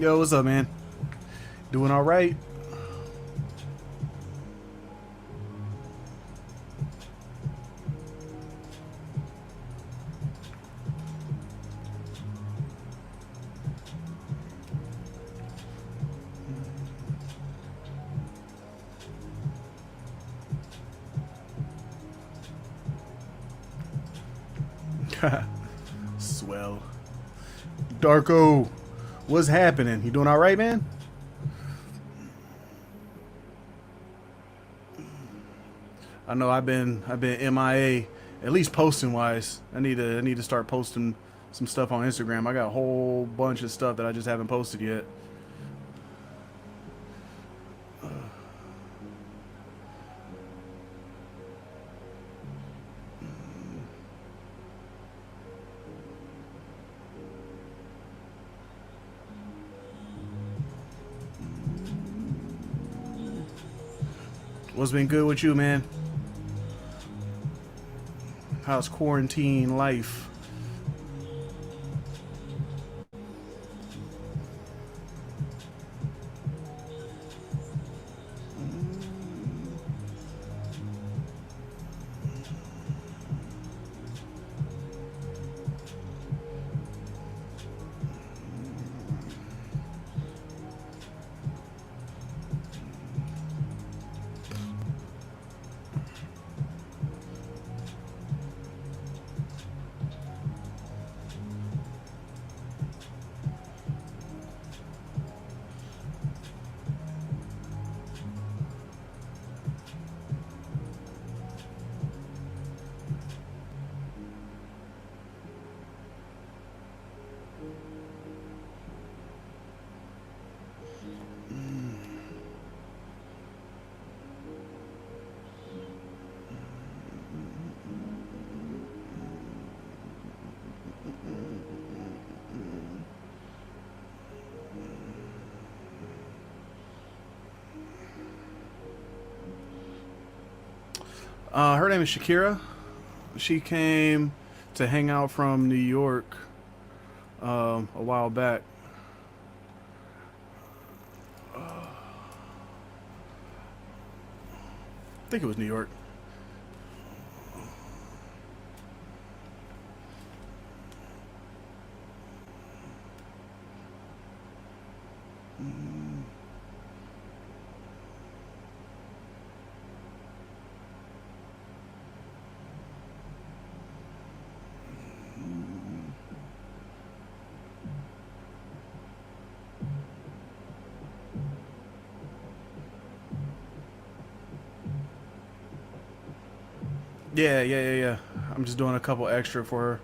Yo, what's up, man? Doing all right? Swell. Darko, what's happening? You doing all right, man? I know I've been MIA, at least posting wise. I need to start posting some stuff on Instagram. I got a whole bunch of stuff that I just haven't posted yet. What's been good with you, man? How's quarantine life? Her name is Shakira. She came to hang out from New York a while back. I think it was New York. Yeah. I'm just doing a couple extra for her.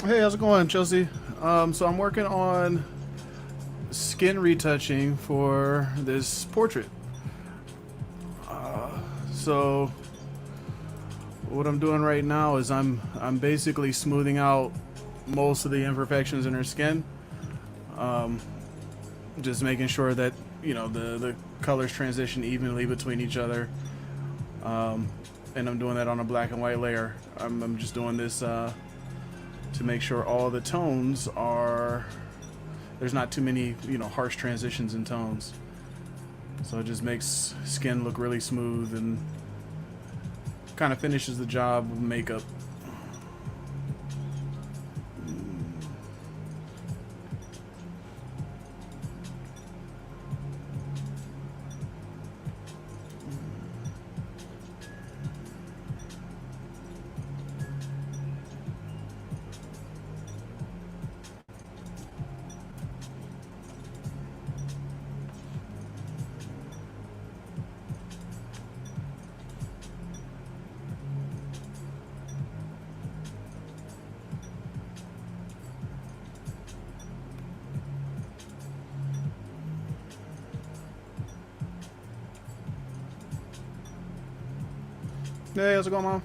Hey, how's it going, Chelsea? So I'm working on skin retouching for this portrait. So what I'm doing right now is I'm basically smoothing out most of the imperfections in her skin, just making sure that the colors transition evenly between each other. And I'm doing that on a black and white layer. I'm just doing this to make sure all the tones are, there's not too many harsh transitions in tones, so it just makes skin look really smooth and kind of finishes the job of makeup. Hey, how's it going, Mom?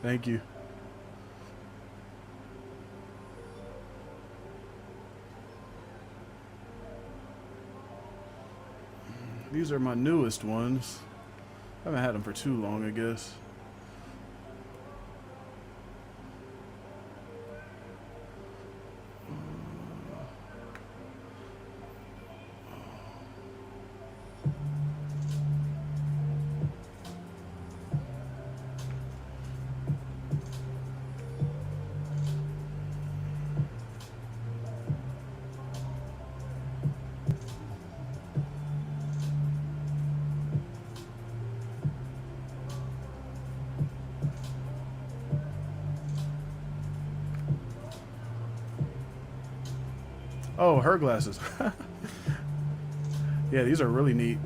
Thank you. These are my newest ones. I haven't had them for too long, I guess. Oh, her glasses. Yeah, these are really neat.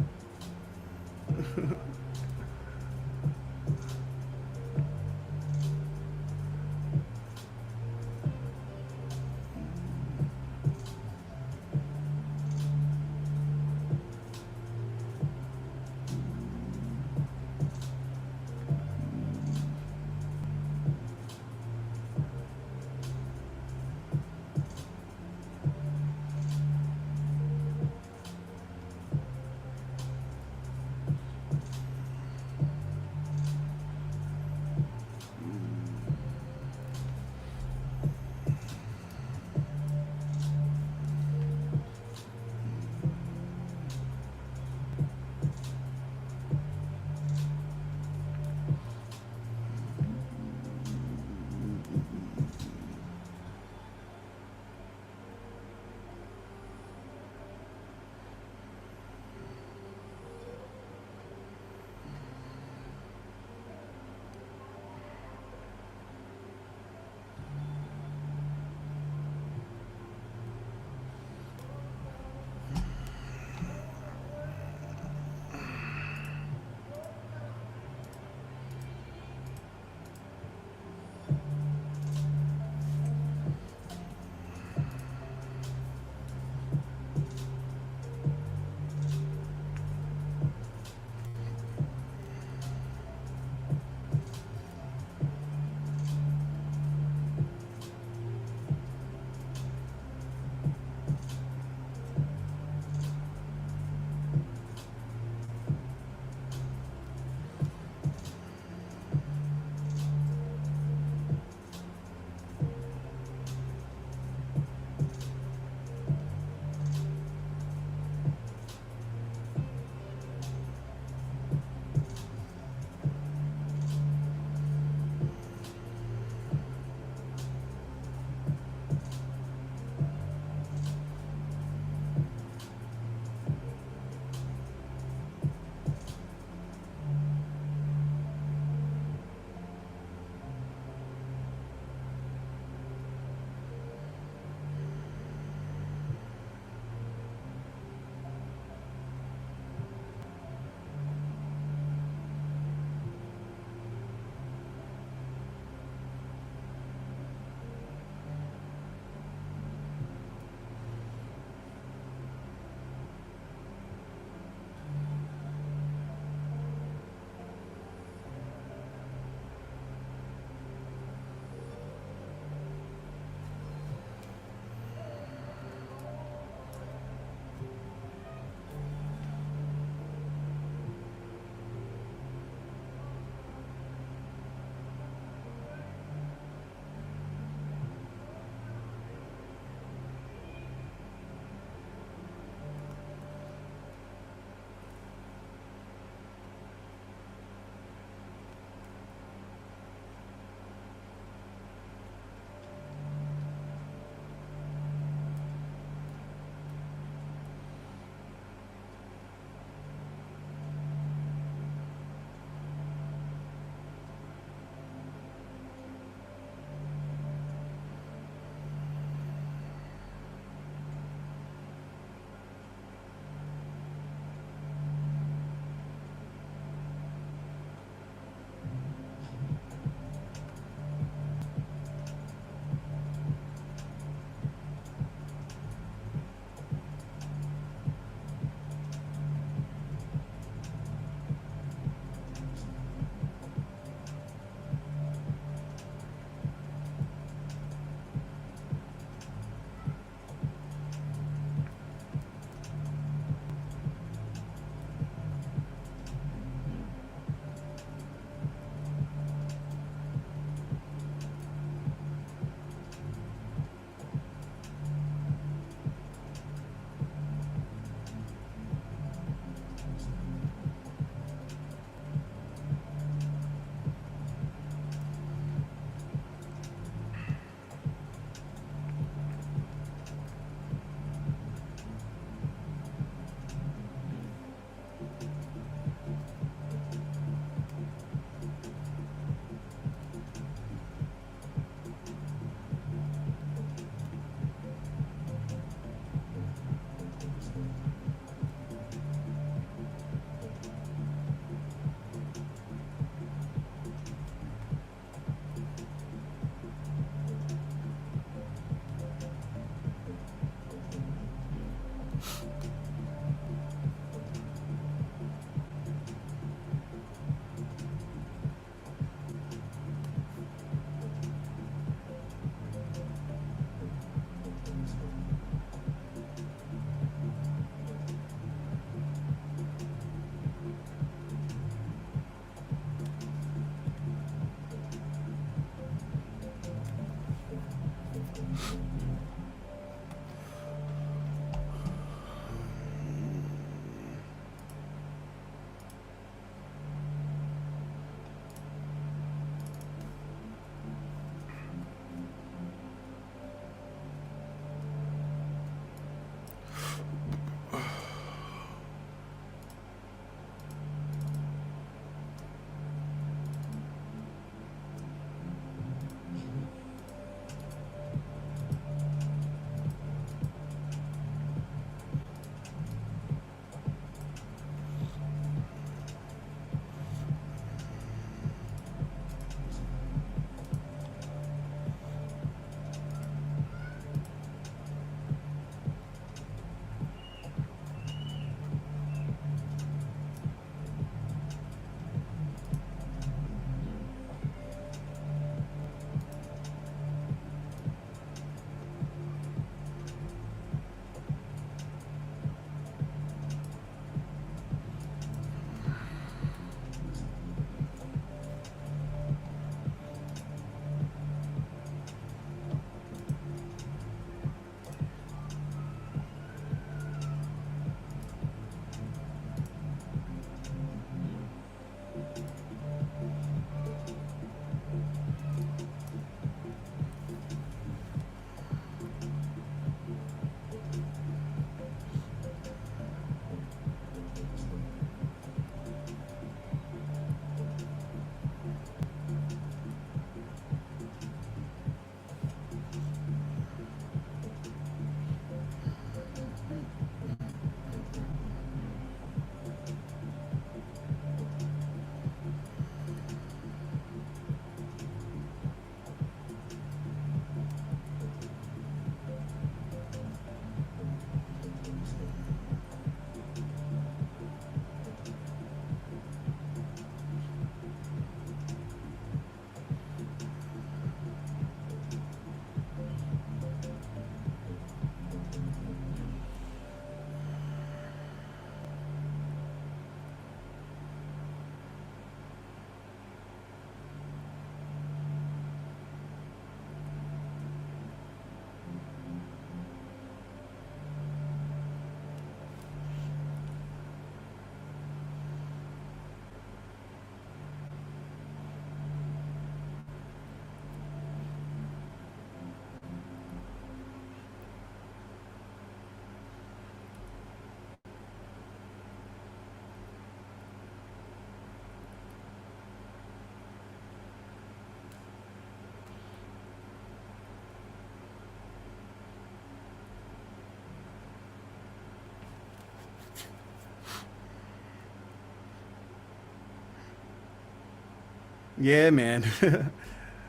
Yeah, man.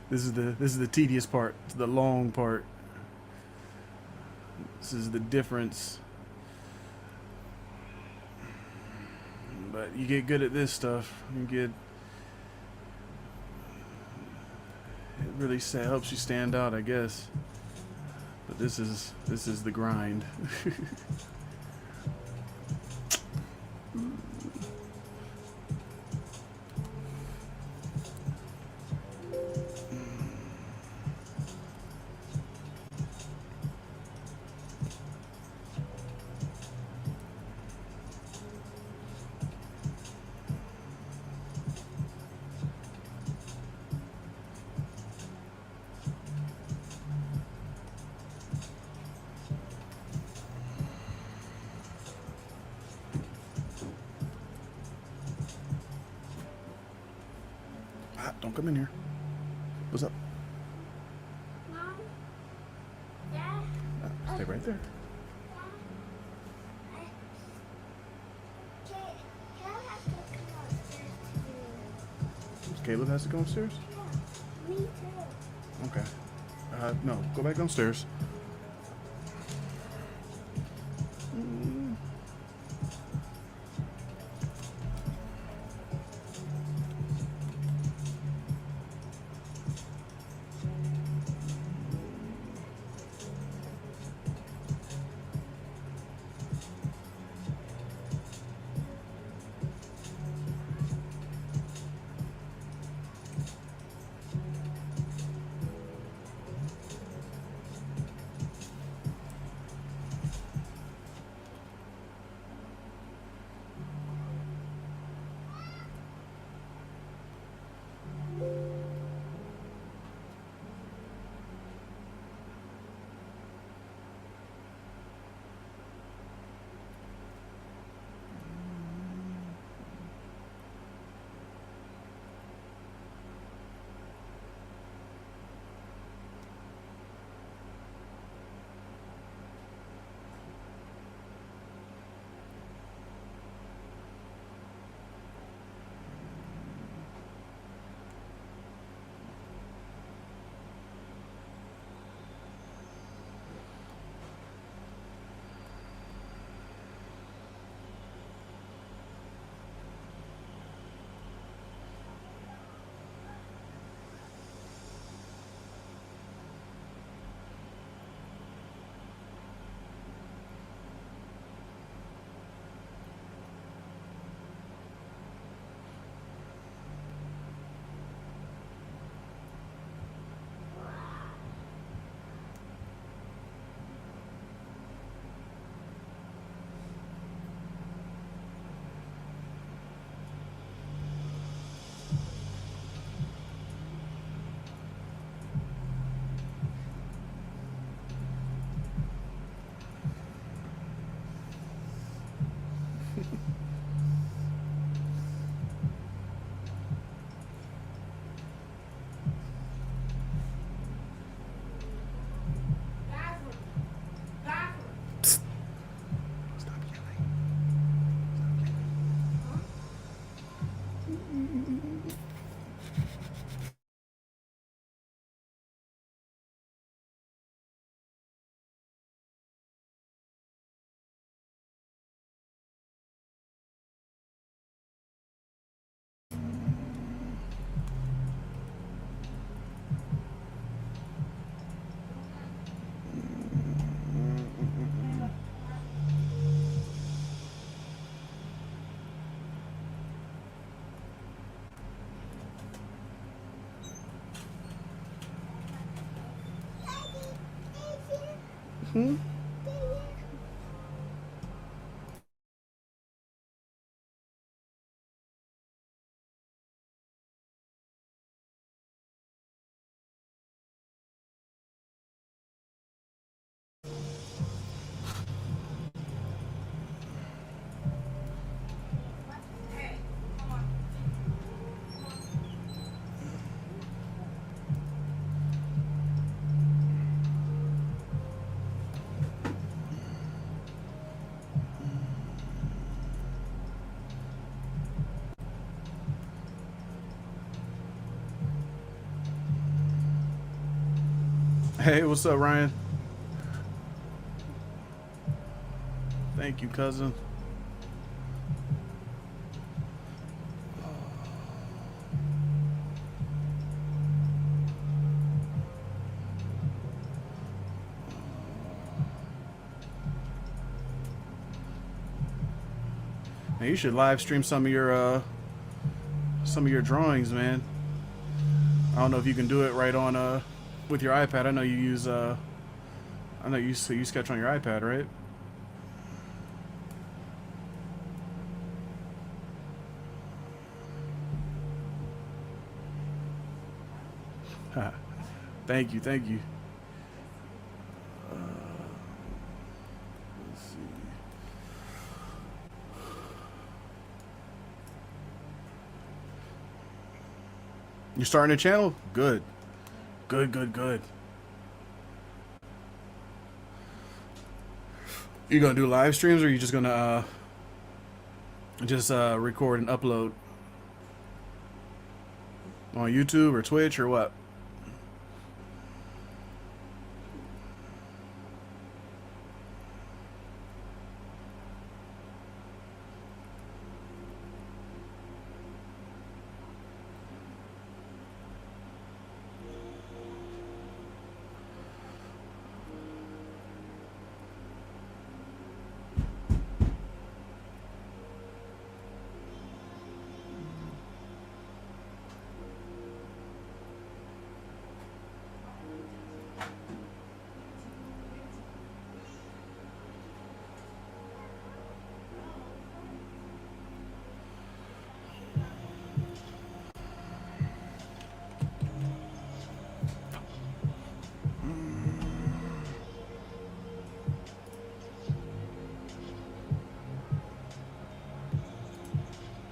This is the tedious part. It's the long part. This is the difference. But you get good at this stuff. You get it really helps you stand out, I guess. But this is the grind. Ah, don't come in here. What's up? Mom, Dad, Stay right there. Caleb has to come upstairs too. Caleb has to go upstairs? Yeah, me too. Okay. No, go back downstairs. Stop yelling. Hmm? Hey, what's up, Ryan? Thank you, cousin. Man, you should live stream some of your drawings, man. I don't know if you can do it right on with your iPad. I know you use I know you sketch on your iPad, right? Thank you, thank you. Let's see. You starting a channel? Good. Good, good, good. You gonna do live streams, or you just gonna record and upload on YouTube or Twitch or what?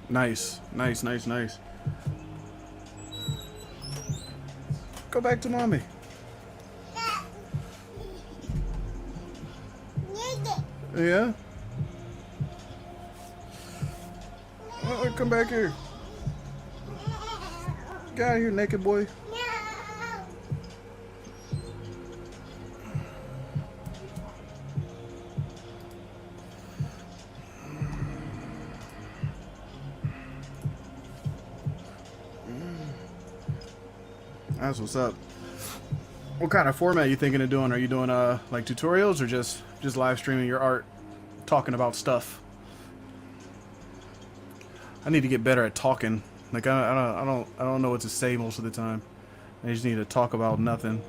Nice, nice, nice, nice. Go back to mommy. Yeah? Come back here. Get out of here, naked boy. That's what's up. What kind of format are you thinking of doing? Are you doing like tutorials, or just live streaming your art, talking about stuff? I need to get better at talking. Like I don't know what to say most of the time. I just need to talk about nothing.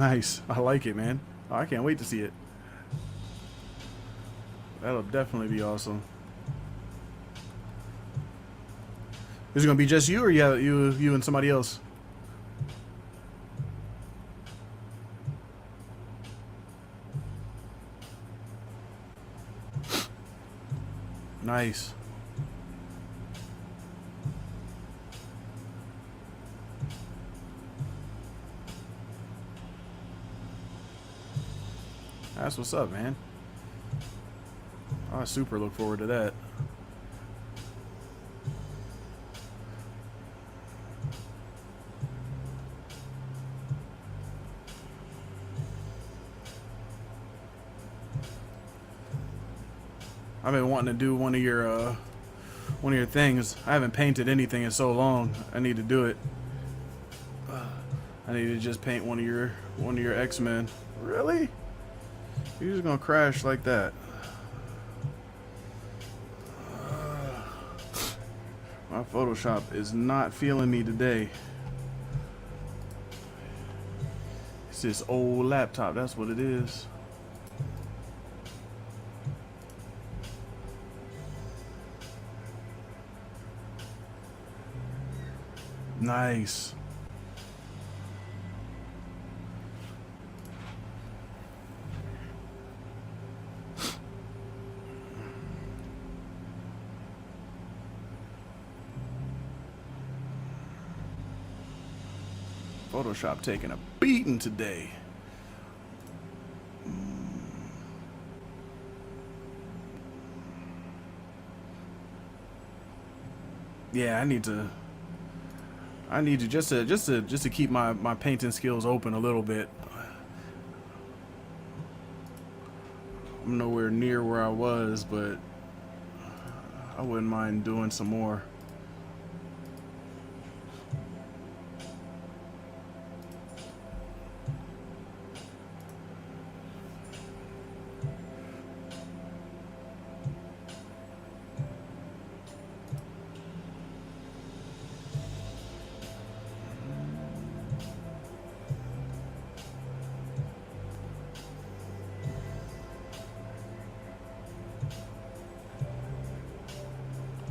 Nice. I like it, man. Oh, I can't wait to see it. That'll definitely be awesome. Is it gonna be just you, or you and somebody else? Nice. That's what's up, man. I super look forward to that. I've been wanting to do one of your things. I haven't painted anything in so long. I need to do it. I need to just paint one of your X-Men. Really? You're just gonna crash like that? My Photoshop is not feeling me today. It's this old laptop. That's what it is. Nice. Photoshop taking a beating today. Yeah, I need to just to keep my painting skills open a little bit. I'm nowhere near where I was, but I wouldn't mind doing some more.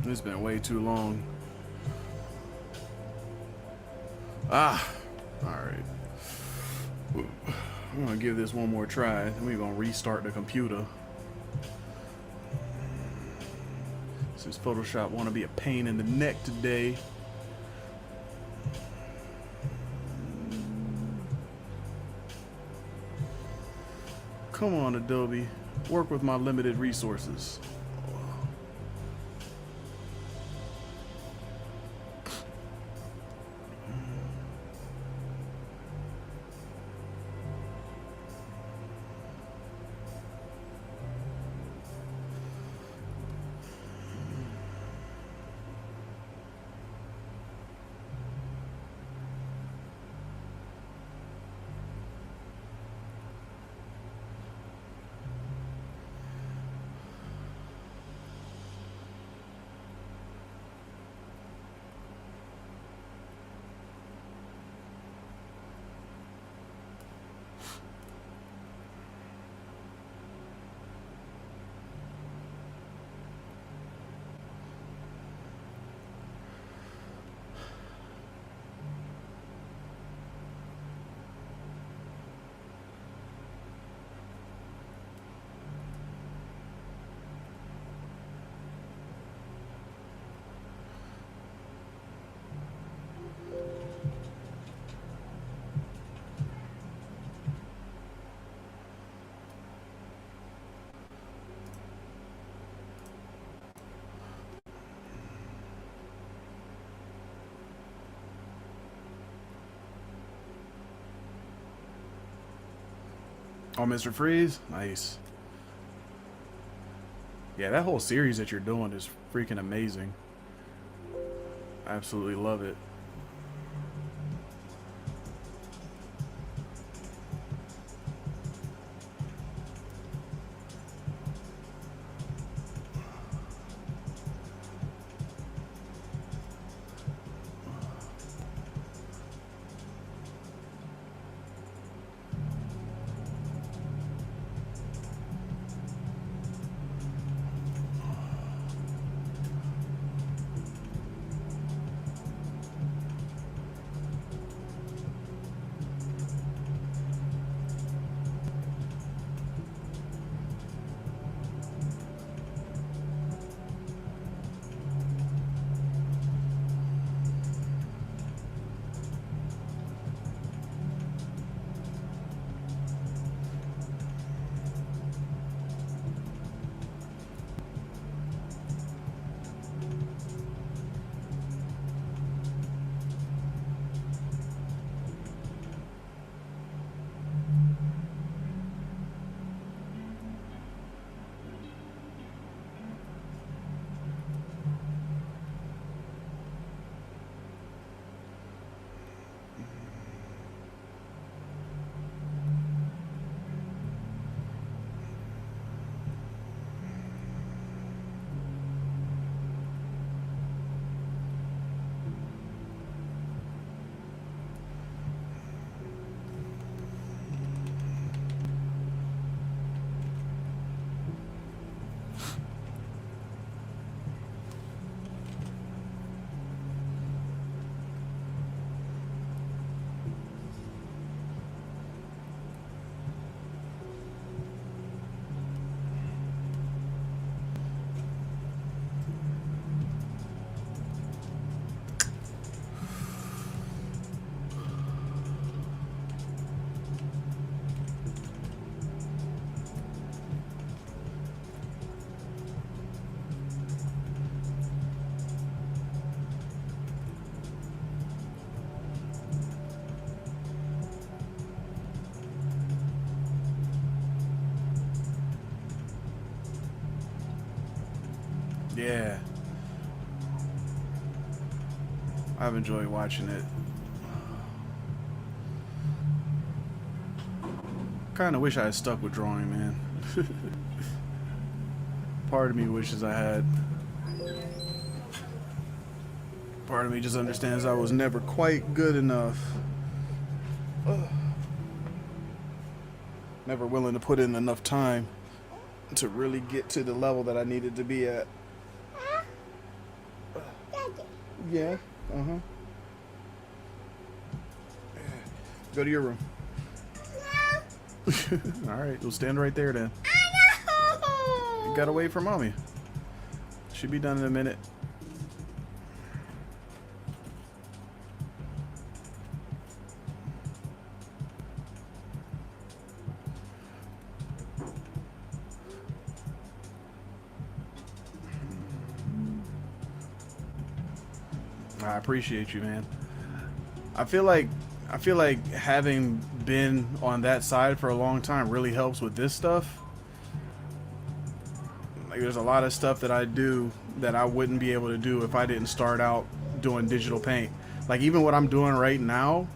It's been way too long. Alright. I'm gonna give this one more try, then we're gonna restart the computer. Since Photoshop wanna be a pain in the neck today. Come on, Adobe. Work with my limited resources. Oh, Mr. Freeze? Nice. Yeah, that whole series that you're doing is freaking amazing. Absolutely love it. Yeah. I've enjoyed watching it. Kind of wish I had stuck with drawing, man. Part of me wishes I had. Part of me just understands I was never quite good enough. Never willing to put in enough time to really get to the level that I needed to be at. Daddy. Yeah. Uh-huh. Go to your room. No. All right, we'll stand right there then. You gotta wait for mommy. Should be done in a minute. I appreciate you, man. I feel like having been on that side for a long time really helps with this stuff. Like, there's a lot of stuff that I do that I wouldn't be able to do if I didn't start out doing digital paint. Like, even what I'm doing right now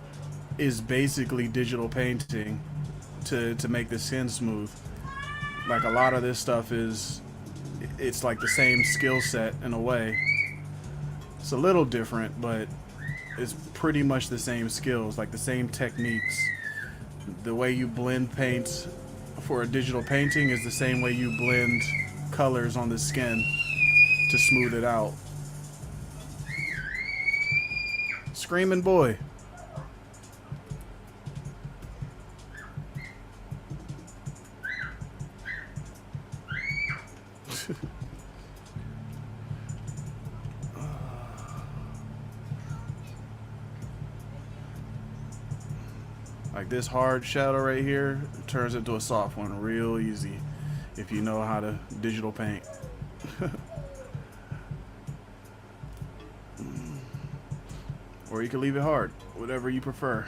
is basically digital painting to make the skin smooth. Like, a lot of this stuff it's like the same skill set in a way. It's a little different, but it's pretty much the same skills, like the same techniques. The way you blend paints for a digital painting is the same way you blend colors on the skin to smooth it out. Screaming boy. Like, this hard shadow right here turns into a soft one real easy if you know how to digital paint. Or you can leave it hard, whatever you prefer.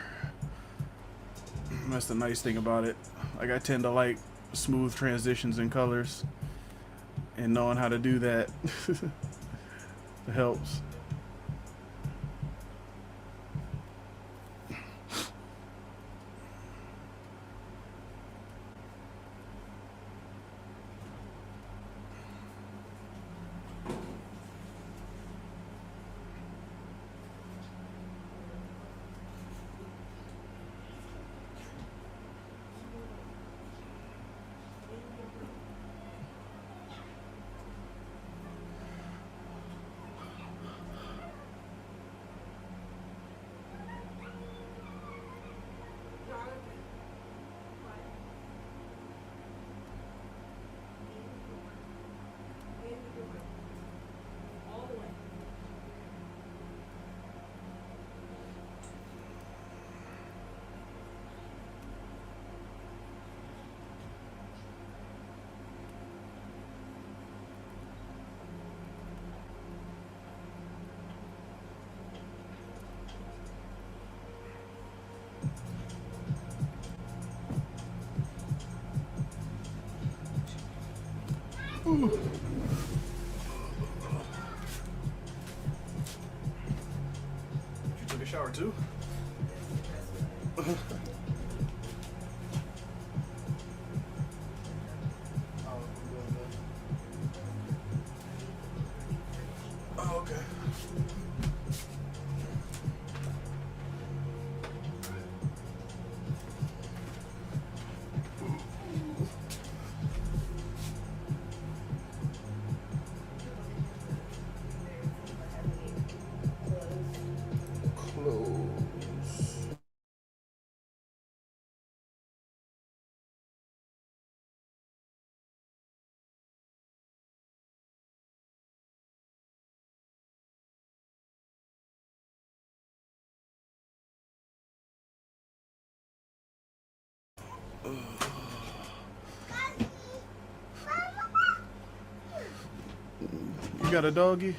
That's the nice thing about it. Like, I tend to like smooth transitions in colors, and knowing how to do that it helps. Ooh. You took a shower too? Oh, okay. You got a doggy?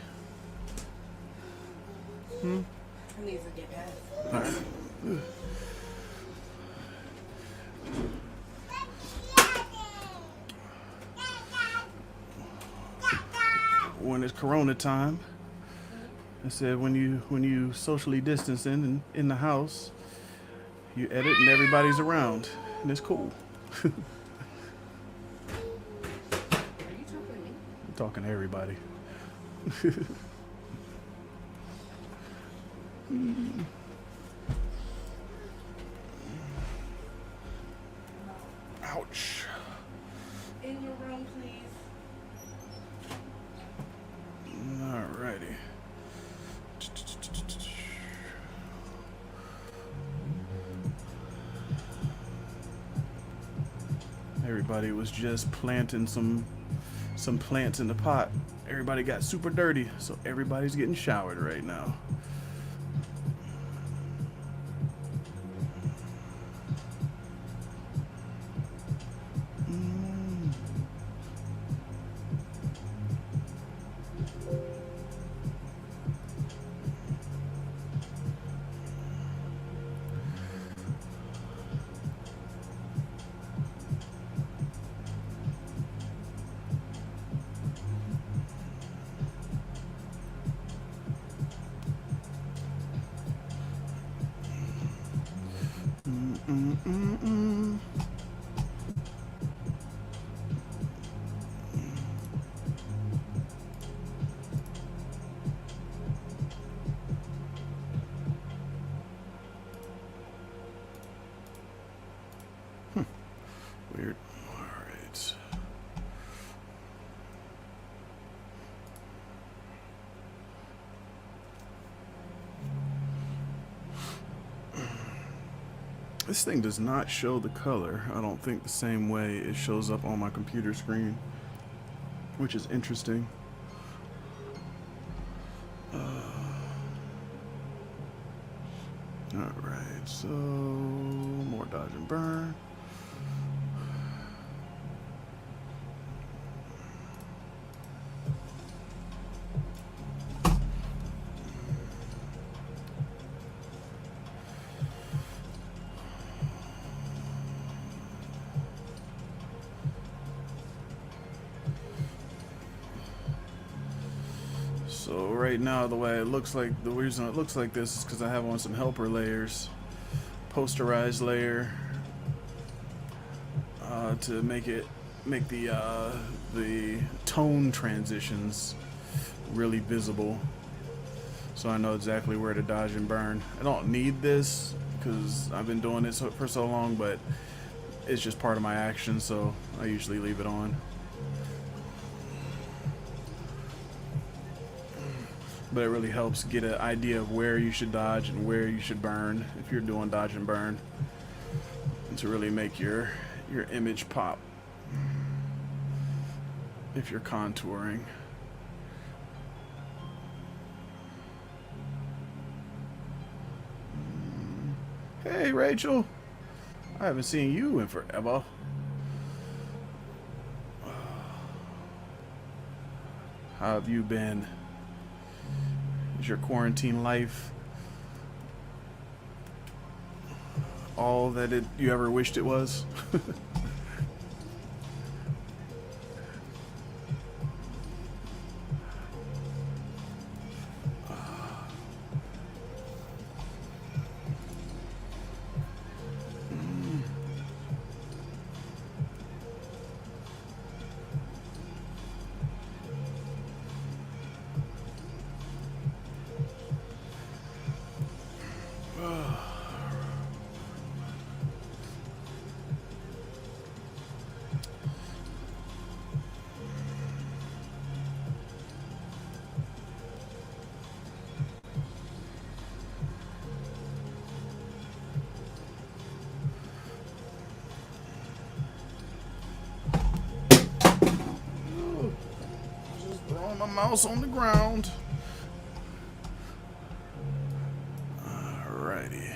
Hmm? Needs to get past. All right. When it's Corona time. I said when you socially distancing in the house, you edit and everybody's around, and it's cool. Are you talking to me? I'm talking to everybody. Ouch. In your room, please. Alrighty. Everybody was just planting some plants in the pot. Everybody got super dirty, so everybody's getting showered right now. Weird. All right. This thing does not show the color, I don't think, the same way it shows up on my computer screen, which is interesting. Alright, so more dodge and burn. So right now, the way it looks like, the reason it looks like this is because I have on some helper layers, posterized layer, to make the tone transitions really visible, so I know exactly where to dodge and burn. I don't need this because I've been doing this for so long, but it's just part of my action, so I usually leave it on. But it really helps get an idea of where you should dodge and where you should burn if you're doing dodge and burn, and to really make your image pop if you're contouring. Hey Rachel, I haven't seen you in forever. How have you been? Is your quarantine life all that you ever wished it was? My mouse on the ground. Alrighty.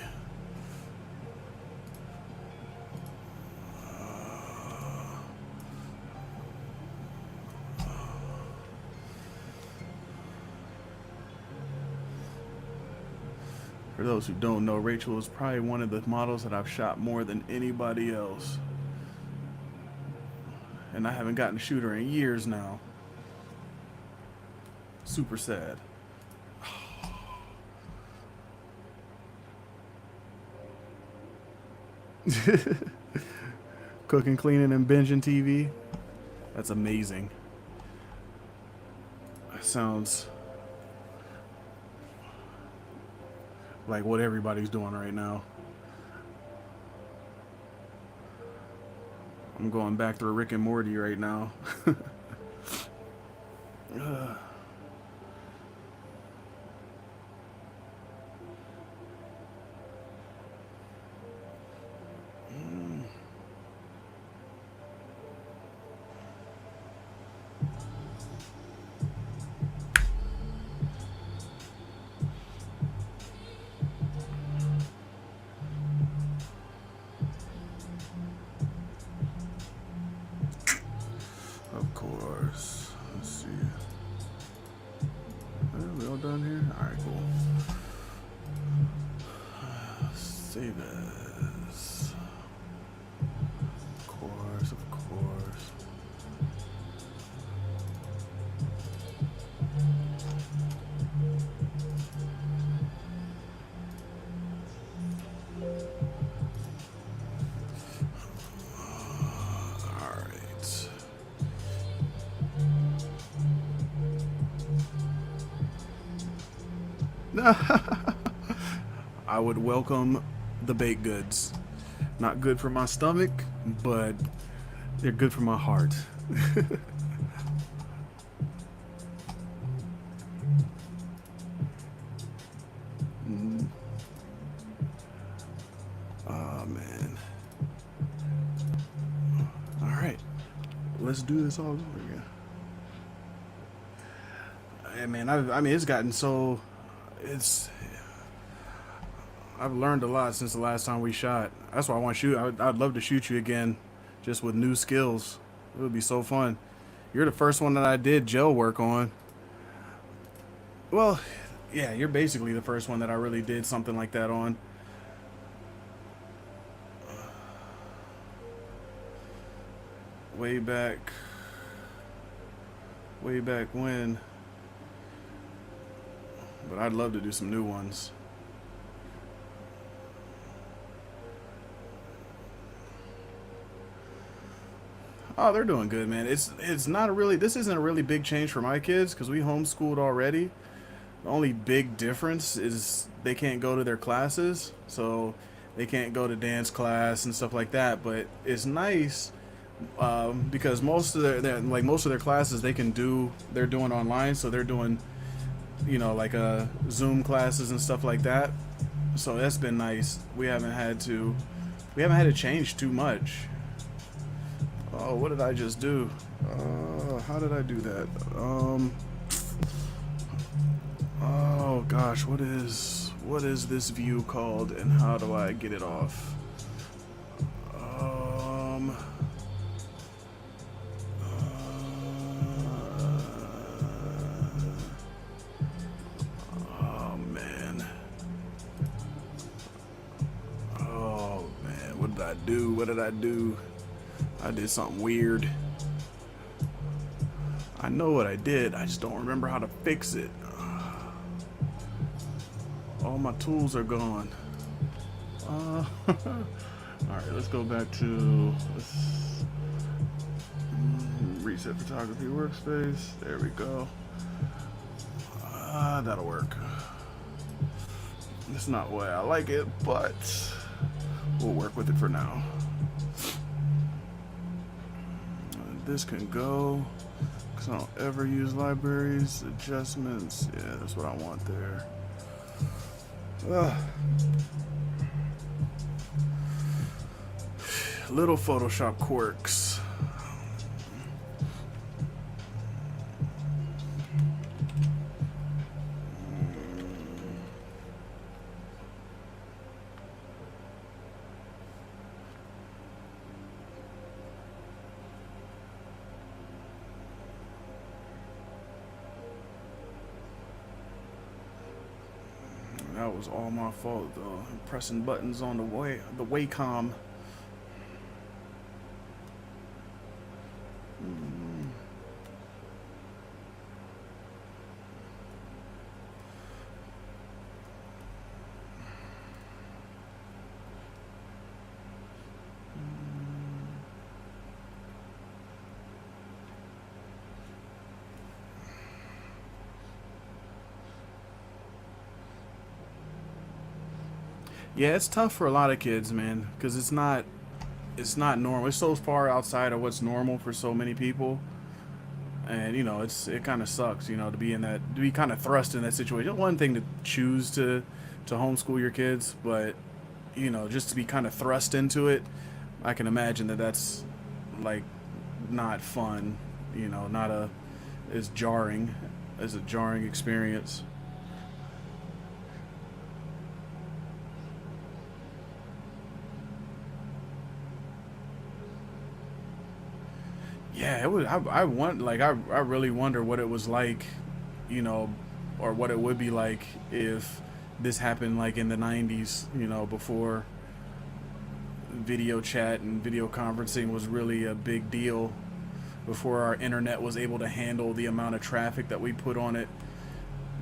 For those who don't know, Rachel is probably one of the models that I've shot more than anybody else. And I haven't gotten to shoot her in years now. Super sad. Cooking, cleaning, and binging TV. That's amazing. That sounds like what everybody's doing right now. I'm going back through Rick and Morty right now. Of course. Let's see. Are we all done here? Alright, cool. Save as. Of course, of course. Alright. I would welcome the baked goods. Not good for my stomach, but they're good for my heart. Oh man. All right, let's do this all over again. Hey man, I mean, it's gotten so. I've learned a lot since the last time we shot. That's why I want to shoot. I'd love to shoot you again, just with new skills. It would be so fun. You're the first one that I did gel work on. Well, yeah, you're basically the first one that I really did something like that on. Way back when. But I'd love to do some new ones. Oh, they're doing good, man. It's not a really, this isn't a really big change for my kids because we homeschooled already. The only big difference is they can't go to their classes, so they can't go to dance class and stuff like that. But it's nice because most of their classes they're doing online, so they're doing, you know, like Zoom classes and stuff like that. So that's been nice. We haven't had to change too much. Oh, what did I just do? How did I do that? Oh gosh, what is this view called, and how do I get it off? Oh man. Oh man, what did I do? What did I do? I did something weird. I know what I did, I just don't remember how to fix it. All my tools are gone. Alright, let's go back to reset photography workspace. There we go. That'll work. It's not the way I like it, but we'll work with it for now. This can go, because I don't ever use libraries. Adjustments, yeah, that's what I want there. Little Photoshop quirks. That was all my fault, though. I'm pressing buttons on the Wacom. Yeah, it's tough for a lot of kids, man, because it's not normal. It's so far outside of what's normal for so many people, and you know, it kind of sucks, you know, to be kind of thrust in that situation. One thing to choose to homeschool your kids, but you know, just to be kind of thrust into it, I can imagine that that's like not fun. You know, not a as jarring as a jarring experience. Yeah, it was. I want like I really wonder what it was like, you know, or what it would be like if this happened like in the '90s, you know, before video chat and video conferencing was really a big deal, before our internet was able to handle the amount of traffic that we put on it.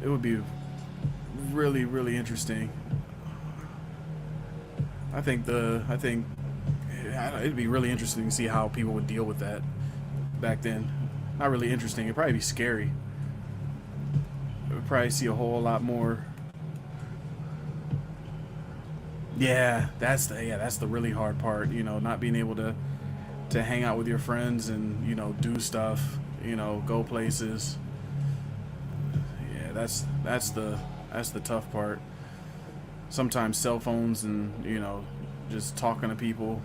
It would be really, really interesting. I think it'd be really interesting to see how people would deal with that back then. Not really interesting. It'd probably be scary. I would probably see a whole lot more. Yeah, that's the really hard part. You know, not being able to hang out with your friends and you know do stuff. You know, go places. Yeah, that's the tough part. Sometimes cell phones and you know just talking to people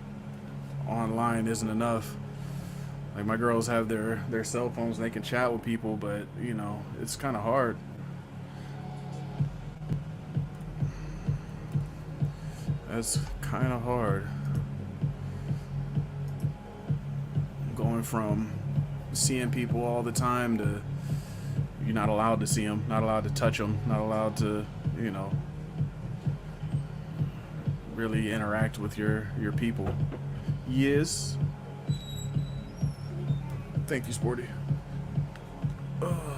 online isn't enough. Like my girls have their cell phones and they can chat with people, but you know it's kind of hard. That's kind of hard. Going from seeing people all the time to you're not allowed to see them, not allowed to touch them, not allowed to, you know, really interact with your people. Yes. Thank you, Sporty. Oh.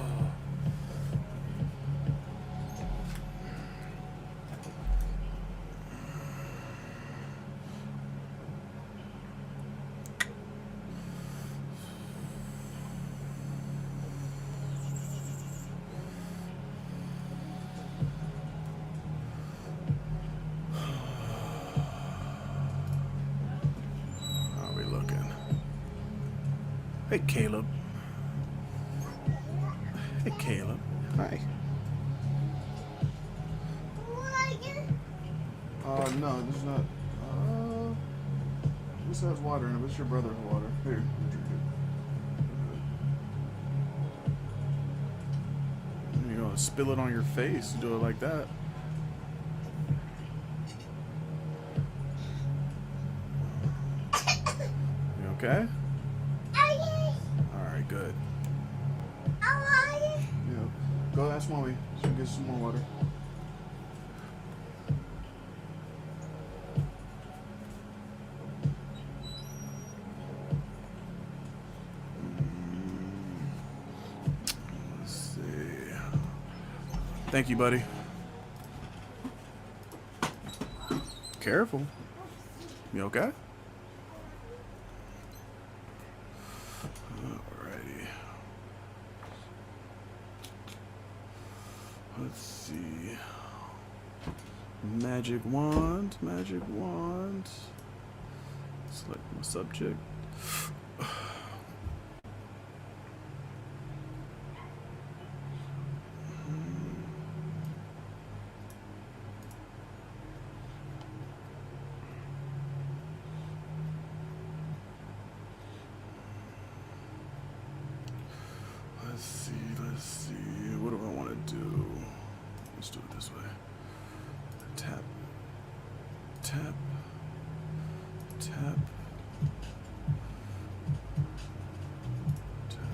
How are we looking? Hey, Caleb. Hey, Caleb. Hi. No, this is not. This has water in it, but it's your brother's water. Here, drink it. You know, spill it on your face. Do it like that. You okay? Alright, good. Yeah. Go ask mommy. She'll get some more water. Let's see. Thank you, buddy. Careful. You okay? Alrighty. Let's see. Magic wand, magic wand. Select my subject. Let's see. What do I want to do? Let's do it this way. Tap, tap, tap, tap.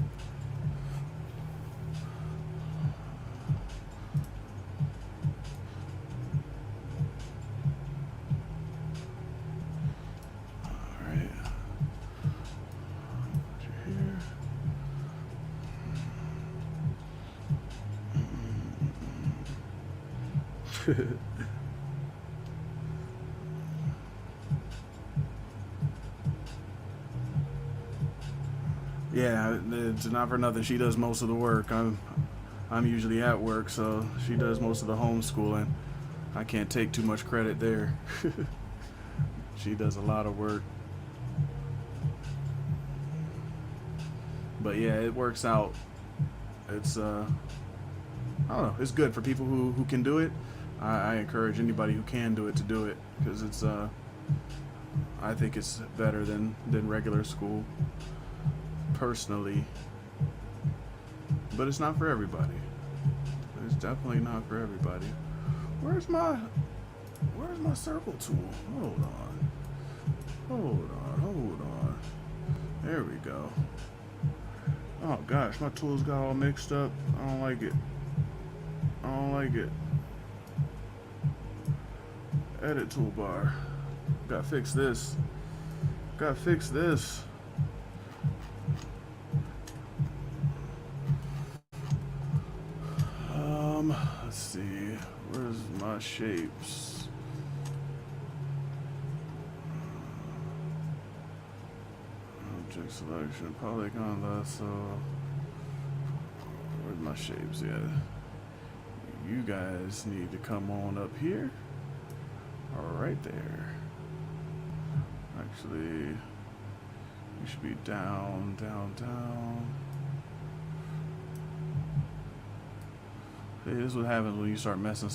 All right. Put you here. Yeah, it's not for nothing. She does most of the work. I'm usually at work, so she does most of the homeschooling. I can't take too much credit there. She does a lot of work. But yeah, it works out. It's I don't know, it's good for people who can do it. I encourage anybody who can do it to do it, because it's I think it's better than regular school, personally. But it's not for everybody. It's definitely not for everybody. Where's my circle tool? Hold on. Hold on, hold on. There we go. Oh gosh, my tools got all mixed up. I don't like it. I don't like it. Edit toolbar. Gotta fix this. Gotta fix this. Let's see. Where's my shapes? Object selection, polygon lasso. Where's my shapes? Yeah. You guys need to come on up here. All right there. Actually, you should be down, down, down. Hey, this is what happens when you start messing with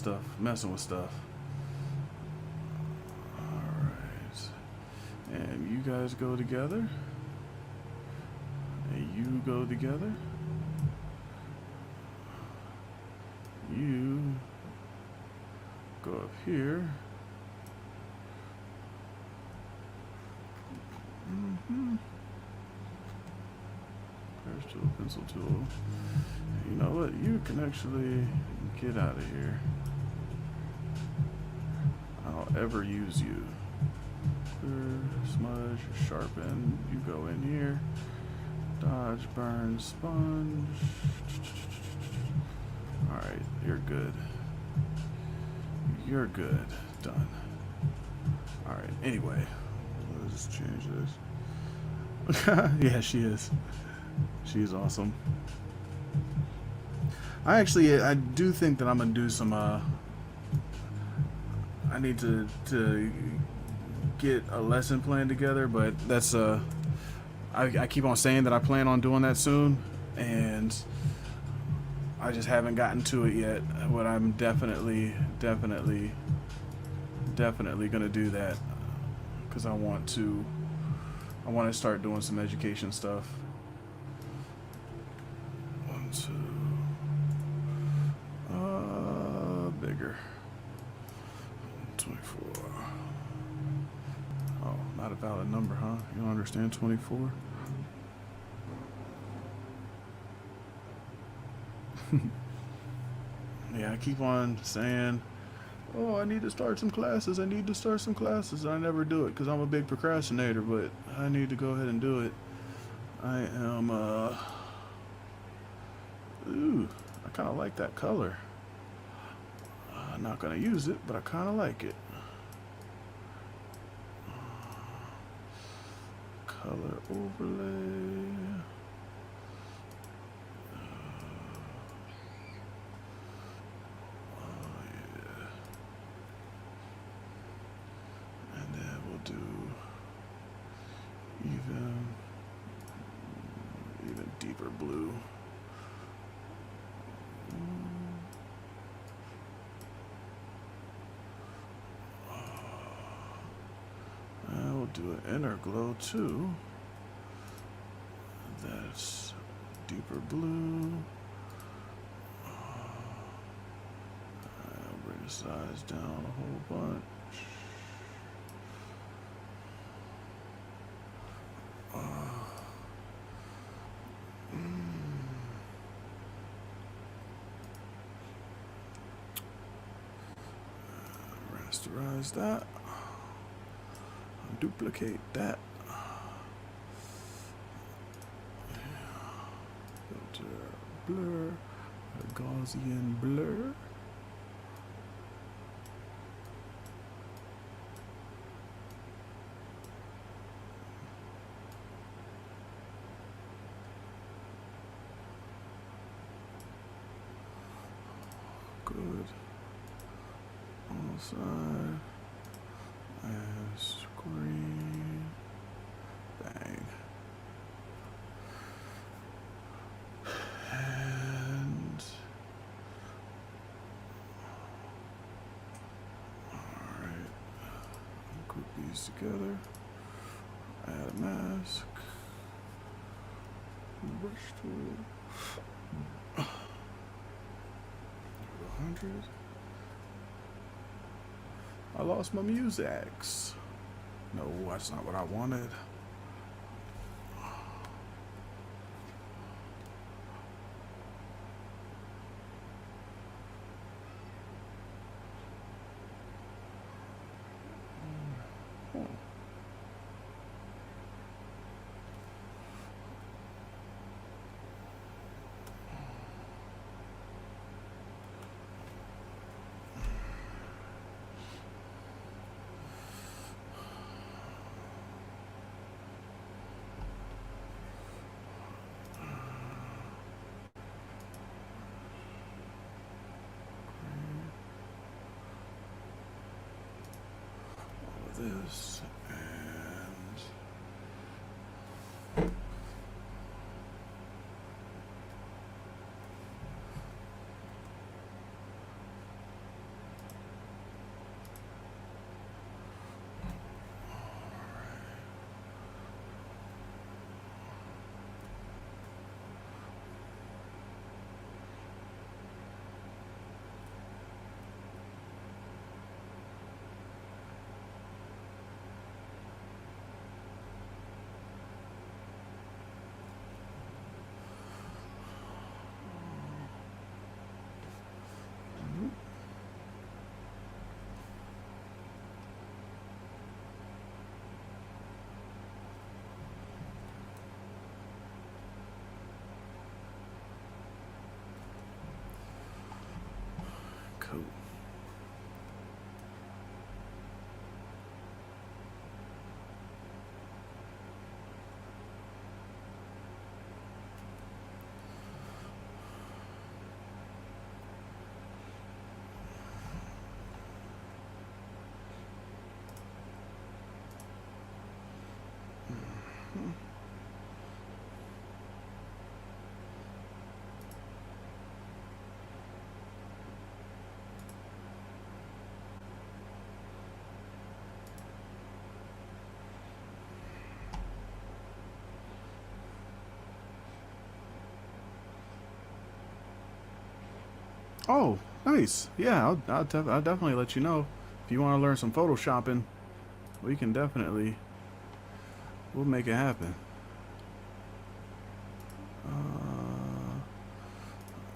stuff. All right. And you guys go together. And you go together. You go up here. There's tool, pencil tool. You know what? You can actually get out of here. I'll ever use you. Clear, smudge, sharpen. You go in here. Dodge, burn, sponge. Alright, you're good. You're good. Done. Alright, anyway. Let's change this. Yeah, she is. She's awesome. I do think that I'm gonna do some I need to get a lesson plan together, but that's I keep on saying that I plan on doing that soon, and I just haven't gotten to it yet. But I'm definitely gonna do that, because I want to start doing some education stuff. 1, 2, bigger. 24. Oh, not a valid number, huh? You don't understand 24? Yeah, I keep on saying, oh, I need to start some classes. I need to start some classes. I never do it because I'm a big procrastinator, but I need to go ahead and do it. I am, ooh, I kind of like that color. I'm not going to use it, but I kind of like it. Color overlay. Oh, yeah. And then we'll do even deeper blue. And we'll do an inner glow too. That's deeper blue. I'll bring the size down a whole bunch. Rasterize that. Duplicate that. Filter, blur, a Gaussian blur. Good. side and screen. Bang. And alright. Group these together. Add a mask. Brush tool. 100. I lost my musex. No, that's not what I wanted. This and cool. Oh, nice. Yeah, I'll definitely let you know. If you want to learn some photoshopping, we can definitely, we'll make it happen.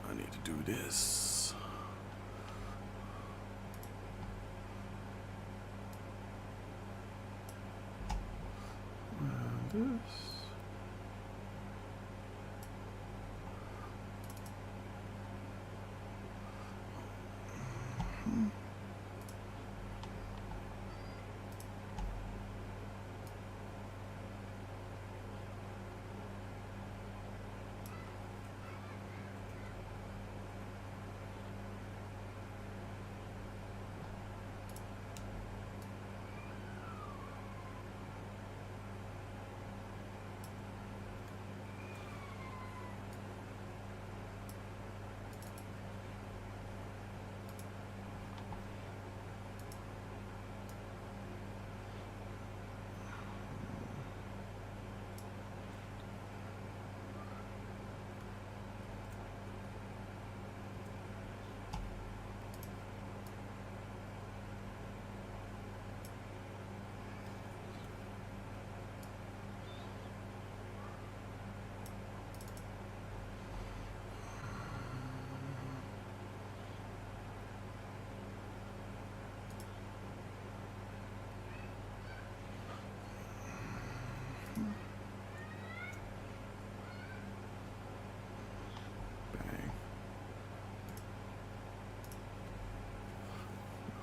I need to do this. And this.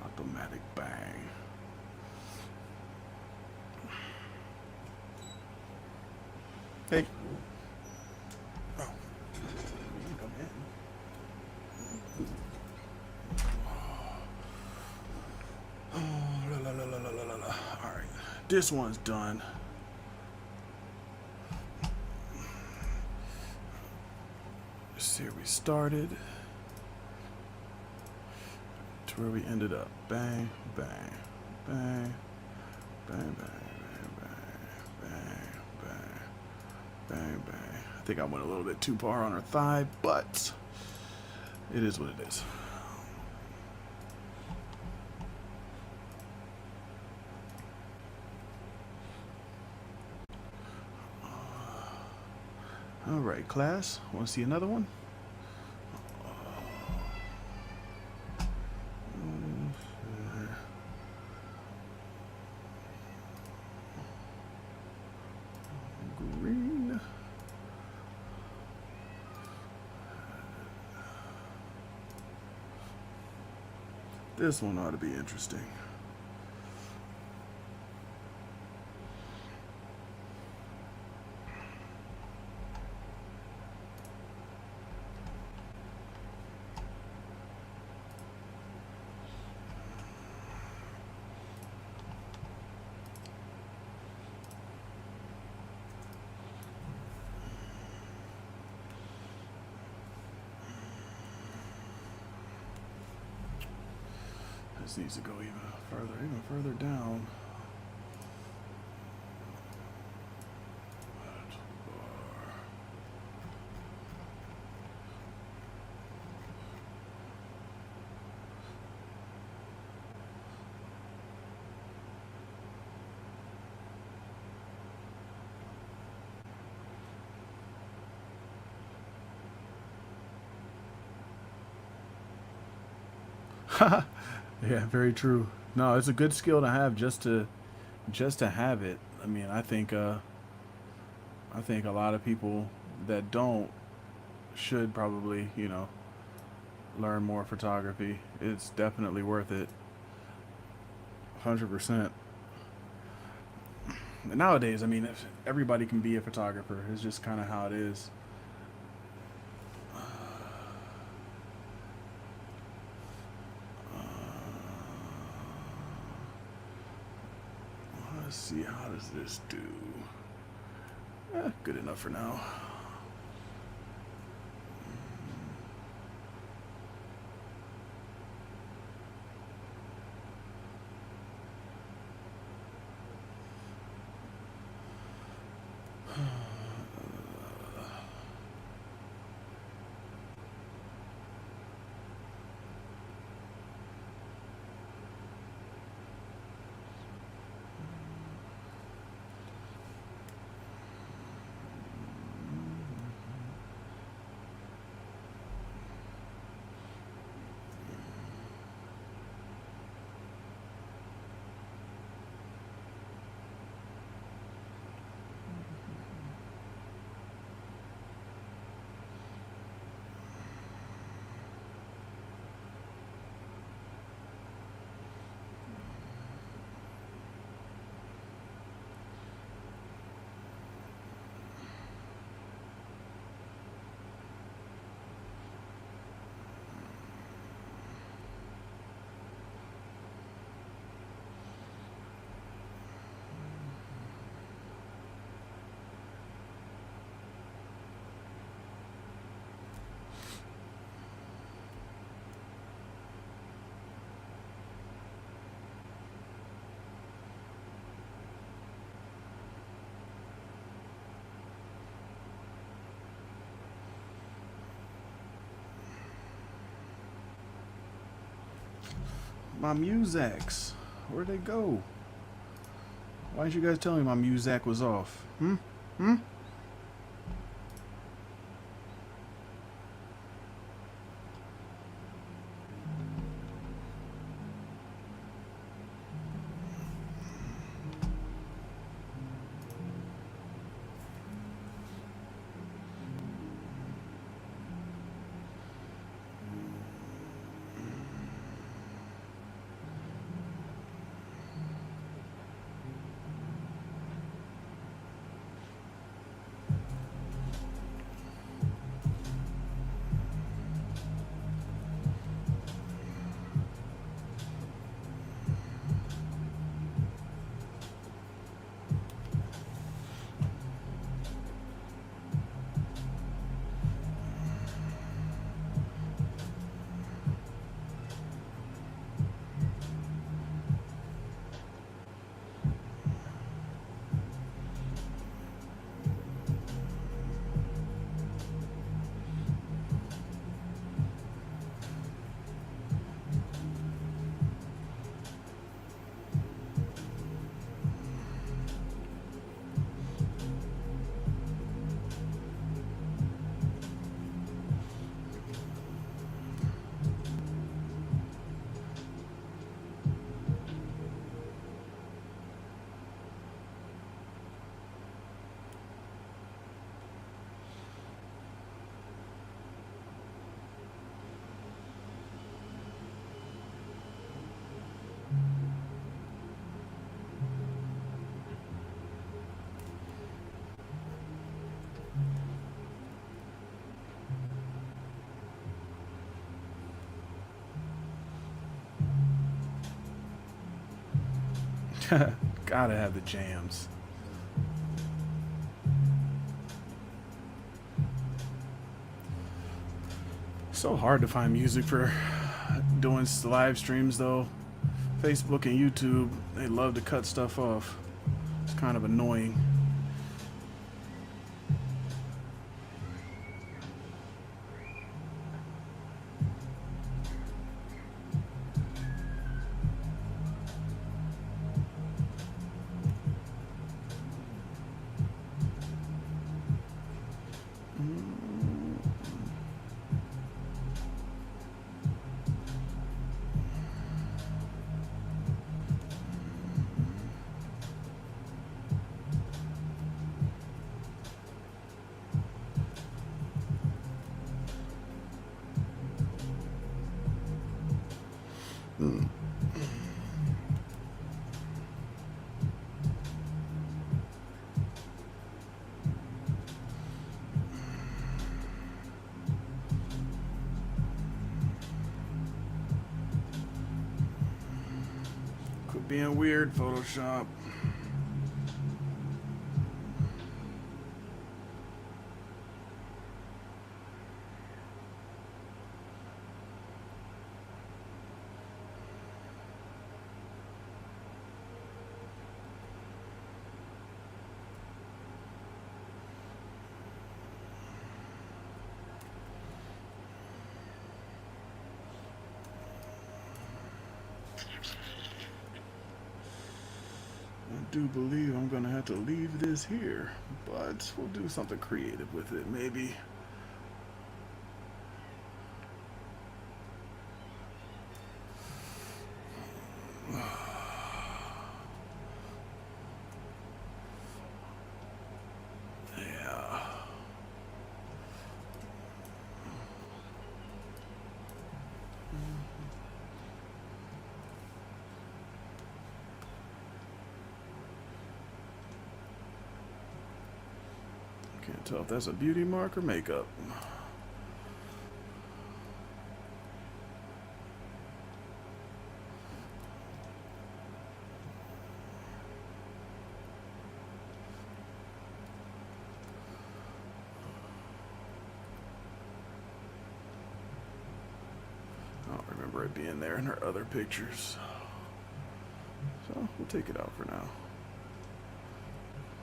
Automatic bang. Hey. Oh. Come in. this one's done. Let's see where we started to where we ended up. Bang, bang, bang, bang, bang, bang, bang, bang, bang, bang. I think I went a little bit too far on her thigh, but it is what it is. All right, class. Want to see another one? Green. This one ought to be interesting. This needs to go even further down. Yeah, very true. No, it's a good skill to have just to have it. I mean, I think a lot of people that don't should probably, learn more photography. It's definitely worth it. 100%. Nowadays, I mean, if everybody can be a photographer. It's just kind of how it is. Let's see, how does this do? Good enough for now. My Muzaks, where'd they go? Why didn't you guys tell me my Muzak was off? Hmm? Gotta have the jams. So hard to find music for doing live streams though. Facebook and YouTube, they love to cut stuff off. It's kind of annoying. Quit being weird, Photoshop. I do believe I'm gonna have to leave this here, but we'll do something creative with it, maybe. Yeah. Can't tell if that's a beauty mark or makeup. I don't remember it being there in her other pictures. So we'll take it out for now.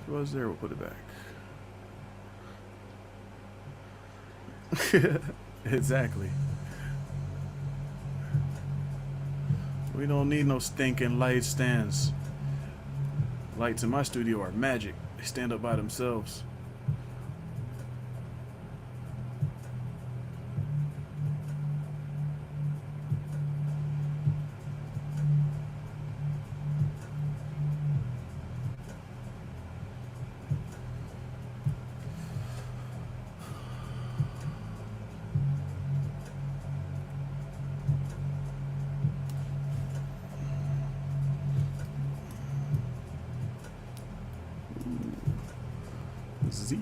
If it was there, we'll put it back. Exactly. We don't need no stinking light stands. Lights in my studio are magic. They stand up by themselves. Z.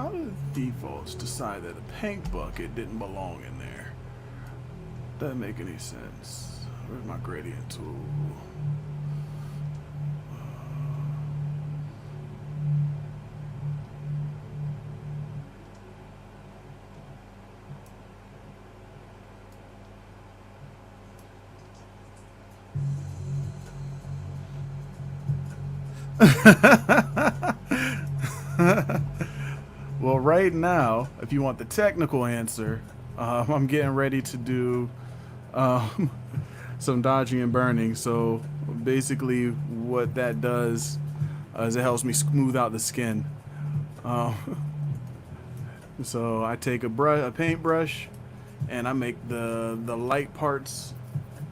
How did defaults decide that a paint bucket didn't belong in there? Doesn't make any sense. Where's my gradient tool? Well, right now, if you want the technical answer, I'm getting ready to do some dodging and burning. So basically what that does is it helps me smooth out the skin. So I take a paintbrush and I make the light parts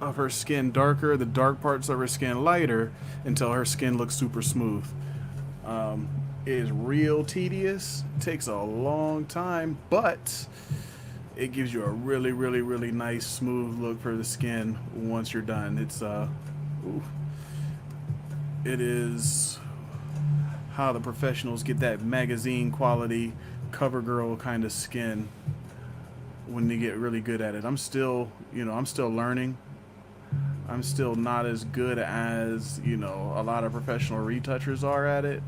of her skin darker, the dark parts of her skin lighter, until her skin looks super smooth. It is real tedious, takes a long time, but it gives you a really, really, really nice smooth look for the skin once you're done. It is how the professionals get that magazine quality CoverGirl kind of skin when they get really good at it. I'm still learning. I'm still not as good as, a lot of professional retouchers are at it,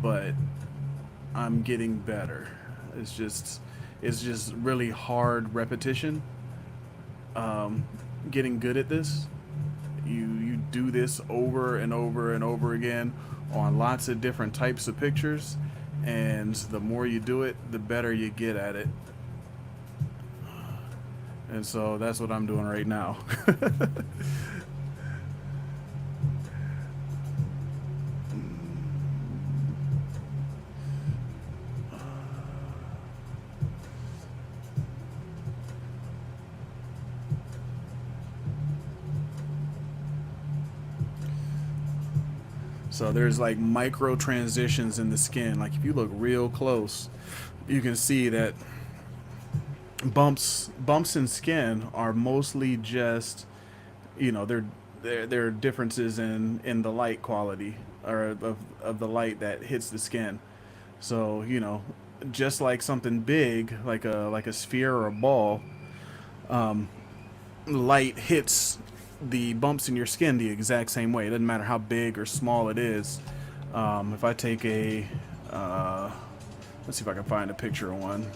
but I'm getting better. It's just really hard repetition. Getting good at this. You do this over and over and over again on lots of different types of pictures, and the more you do it, the better you get at it. And so that's what I'm doing right now. So there's like micro transitions in the skin. Like if you look real close, you can see that bumps in skin are mostly just, they're differences in the light quality or of the light that hits the skin. So, just like something big, like a sphere or a ball, light hits the bumps in your skin the exact same way. It doesn't matter how big or small it is. If I take let's see if I can find a picture of one.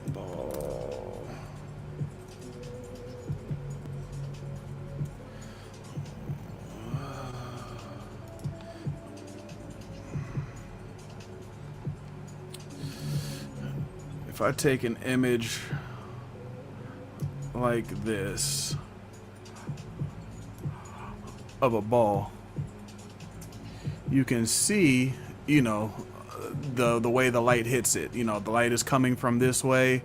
Ball. If I take an image like this of a ball, you can see, the way the light hits it. The light is coming from this way,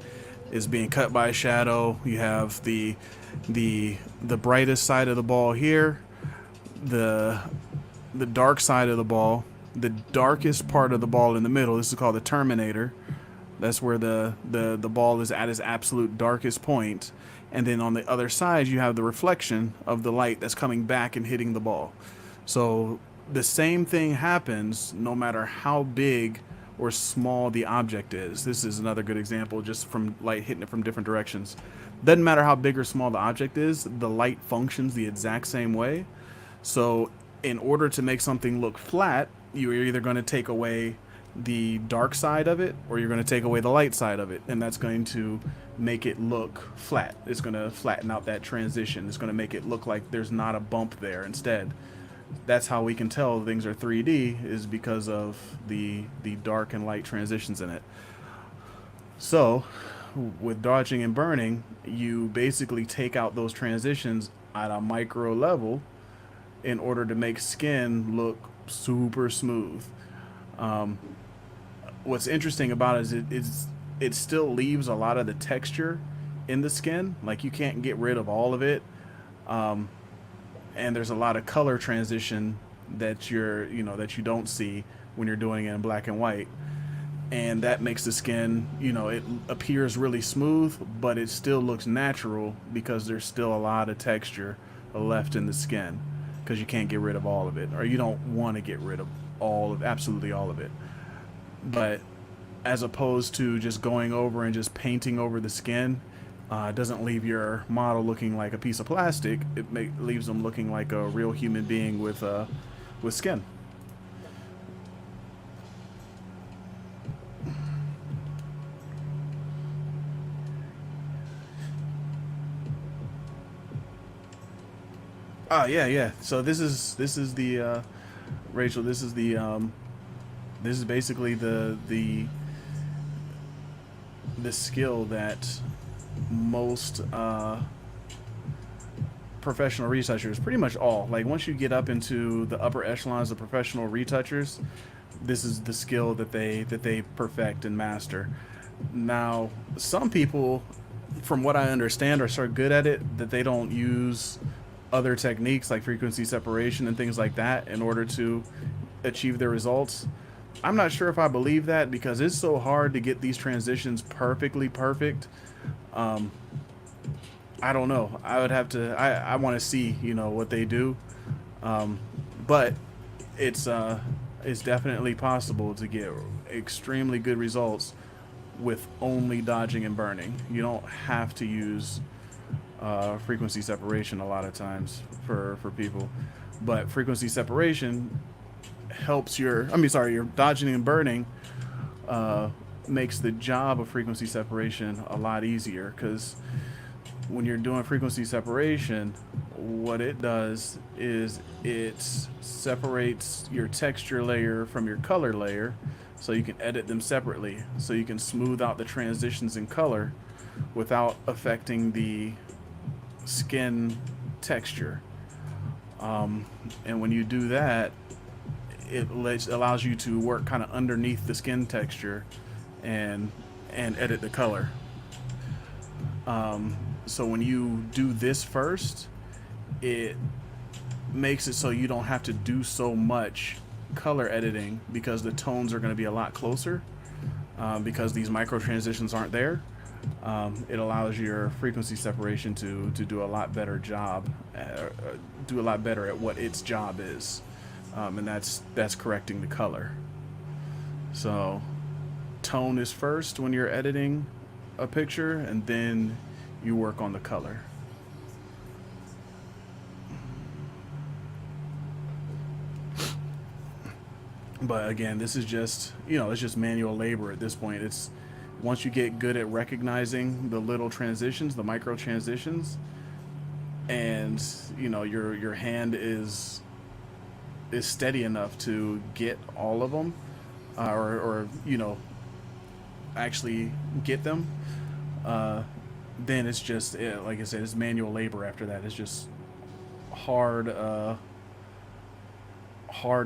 is being cut by a shadow. You have the brightest side of the ball here, the dark side of the ball, the darkest part of the ball in the middle. This is called the terminator. That's where the ball is at its absolute darkest point. And then on the other side, you have the reflection of the light that's coming back and hitting the ball. So the same thing happens no matter how big or small the object is. This is another good example, just from light hitting it from different directions. Doesn't matter how big or small the object is, the light functions the exact same way. So in order to make something look flat, you're either going to take away the dark side of it, or you're going to take away the light side of it, and that's going to make it look flat. It's going to flatten out that transition. It's going to make it look like there's not a bump there. Instead, that's how we can tell things are 3D, is because of the dark and light transitions in it. So with dodging and burning, you basically take out those transitions at a micro level in order to make skin look super smooth. What's interesting about it is it still leaves a lot of the texture in the skin. Like, you can't get rid of all of it. And there's a lot of color transition that that you don't see when you're doing it in black and white. And that makes the skin, it appears really smooth, but it still looks natural because there's still a lot of texture left in the skin, because you can't get rid of all of it, or you don't want to get rid of absolutely all of it. But as opposed to just going over and just painting over the skin, it doesn't leave your model looking like a piece of plastic. Leaves them looking like a real human being with skin. Oh yeah, yeah. So this is the Rachel. This is the this is basically the skill that most professional retouchers, pretty much all, like once you get up into the upper echelons of professional retouchers, this is the skill that they perfect and master. Now, some people, from what I understand, are so good at it that they don't use other techniques like frequency separation and things like that in order to achieve their results. I'm not sure if I believe that, because it's so hard to get these transitions perfectly perfect. I don't know. I would have to. I want to see, what they do, but it's definitely possible to get extremely good results with only dodging and burning. You don't have to use frequency separation a lot of times for people, but frequency separation helps your dodging and burning makes the job of frequency separation a lot easier, because when you're doing frequency separation, what it does is it separates your texture layer from your color layer, so you can edit them separately, so you can smooth out the transitions in color without affecting the skin texture. And when you do that, it allows you to work kind of underneath the skin texture and edit the color. So when you do this first, it makes it so you don't have to do so much color editing, because the tones are going to be a lot closer, because these micro transitions aren't there. It allows your frequency separation to do a lot better job, do a lot better at what its job is, and that's correcting the color. So tone is first when you're editing a picture, and then you work on the color. But again, this is just, it's just manual labor at this point. It's once you get good at recognizing the little transitions, the micro transitions, and your hand is steady enough to get all of them, or actually get them, then it's just, like I said, it's manual labor after that. It's just hard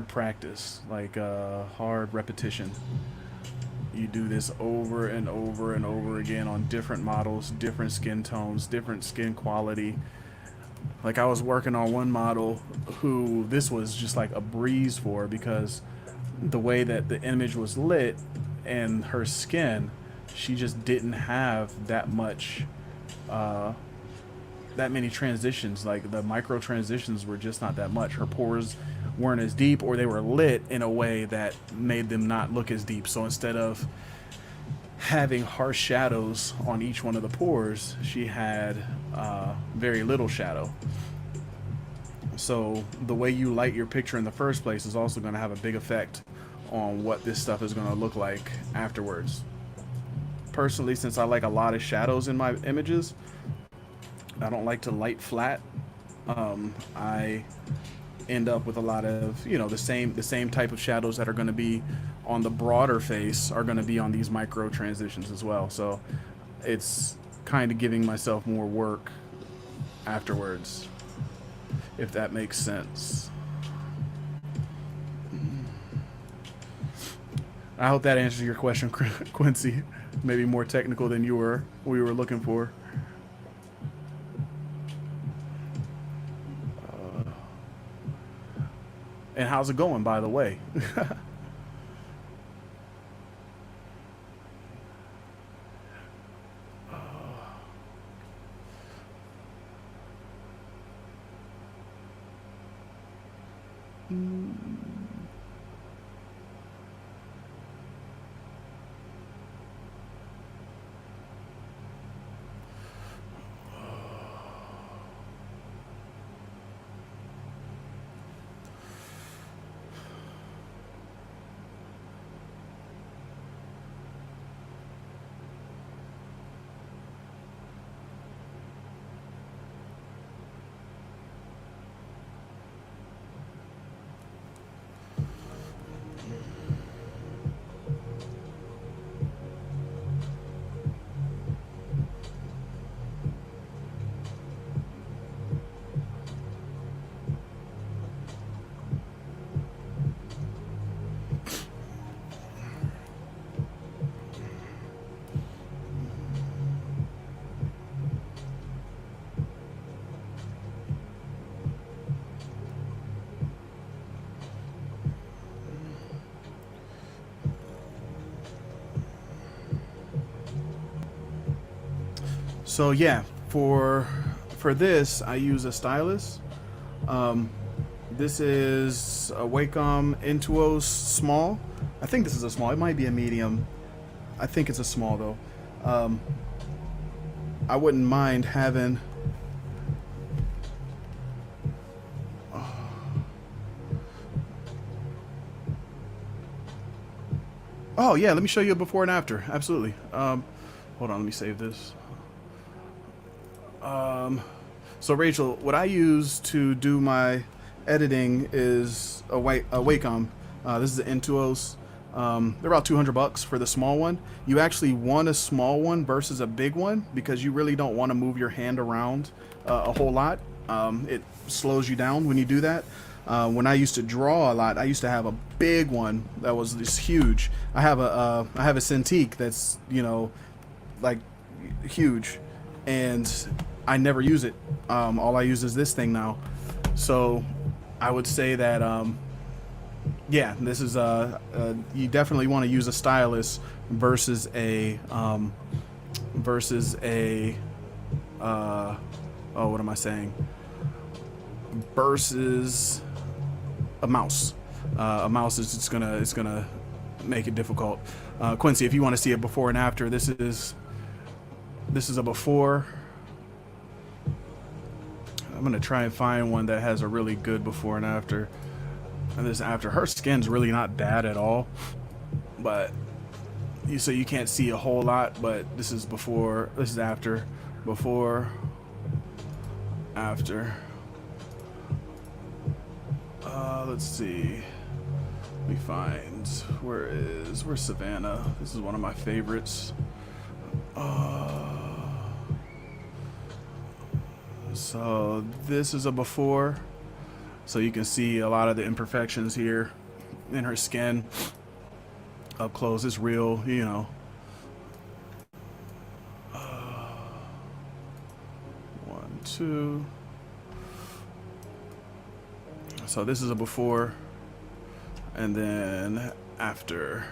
practice, like hard repetition. You do this over and over and over again on different models, different skin tones, different skin quality. Like I was working on one model who this was just like a breeze for, because the way that the image was lit and her skin, she just didn't have that many transitions. Like the micro transitions were just not that much. Her pores weren't as deep, or they were lit in a way that made them not look as deep. So instead of having harsh shadows on each one of the pores, she had very little shadow. So the way you light your picture in the first place is also going to have a big effect on what this stuff is going to look like afterwards. Personally, since I like a lot of shadows in my images, I don't like to light flat. I end up with a lot of, the same type of shadows that are going to be on the broader face are going to be on these micro transitions as well. So it's kind of giving myself more work afterwards, if that makes sense. I hope that answers your question, Quincy. Maybe more technical than we were looking for. And how's it going, by the way? So yeah, for this I use a stylus. This is a Wacom Intuos small. I think this is a small. It might be a medium. I think it's a small though. I wouldn't mind having. Oh yeah, let me show you a before and after. Absolutely. Hold on, let me save this. So Rachel, what I use to do my editing is a Wacom. This is the Intuos. They're about $200 for the small one. You actually want a small one versus a big one because you really don't want to move your hand around a whole lot. It slows you down when you do that. When I used to draw a lot, I used to have a big one that was this huge. I have a Cintiq that's, you know, like huge, and I never use it. All I use is this thing now. So I would say that yeah, this is you definitely want to use a stylus versus a oh, what am I saying? Versus a mouse. A mouse is just gonna make it difficult. Quincy, if you want to see a before and after, this is a before. I'm gonna try and find one that has a really good before and after. And this after. Her skin's really not bad at all, but so you can't see a whole lot. But this is before. This is after. Before. After. Let's see. Let me find. Where's Savannah? This is one of my favorites. So this is a before. So you can see a lot of the imperfections here in her skin. Up close, it's real, you know. One, two. So this is a before, and then after.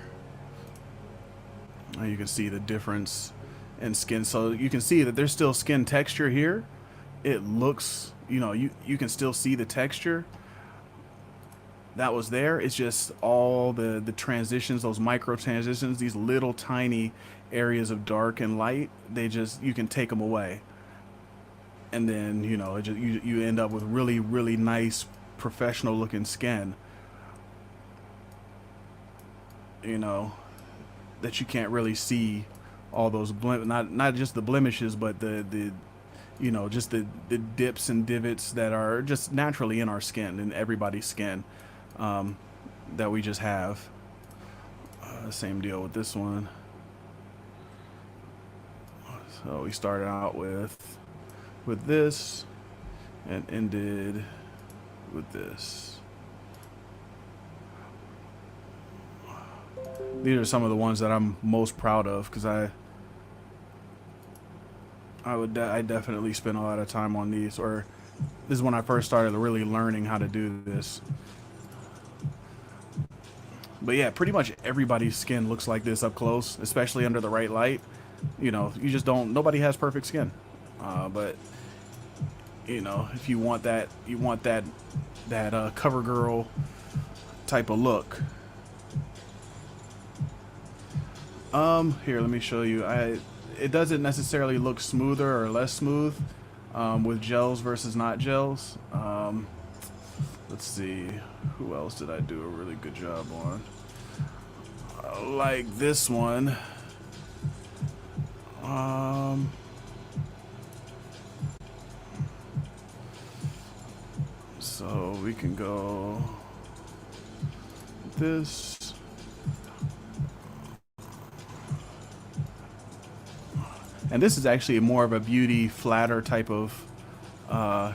And you can see the difference in skin. So you can see that there's still skin texture here. It looks, you know, you can still see the texture that was there. It's just all the transitions, those micro transitions, these little tiny areas of dark and light. They just, you can take them away, and then, you know, it just, you end up with really, really nice professional looking skin, you know, that you can't really see all those not just the blemishes, but the you know, just the dips and divots that are just naturally in our skin, in everybody's skin, that we just have. Same deal with this one. So we started out with this and ended with this. These are some of the ones that I'm most proud of, because I definitely spent a lot of time on these, or this is when I first started really learning how to do this. But yeah, pretty much everybody's skin looks like this up close, especially under the right light. You know, you just don't, nobody has perfect skin. But you know, if you want that, cover girl type of look. Here, let me show you. It doesn't necessarily look smoother or less smooth with gels versus not gels. Let's see, who else did I do a really good job on? Like this one. So we can go this. And this is actually more of a beauty, flatter type of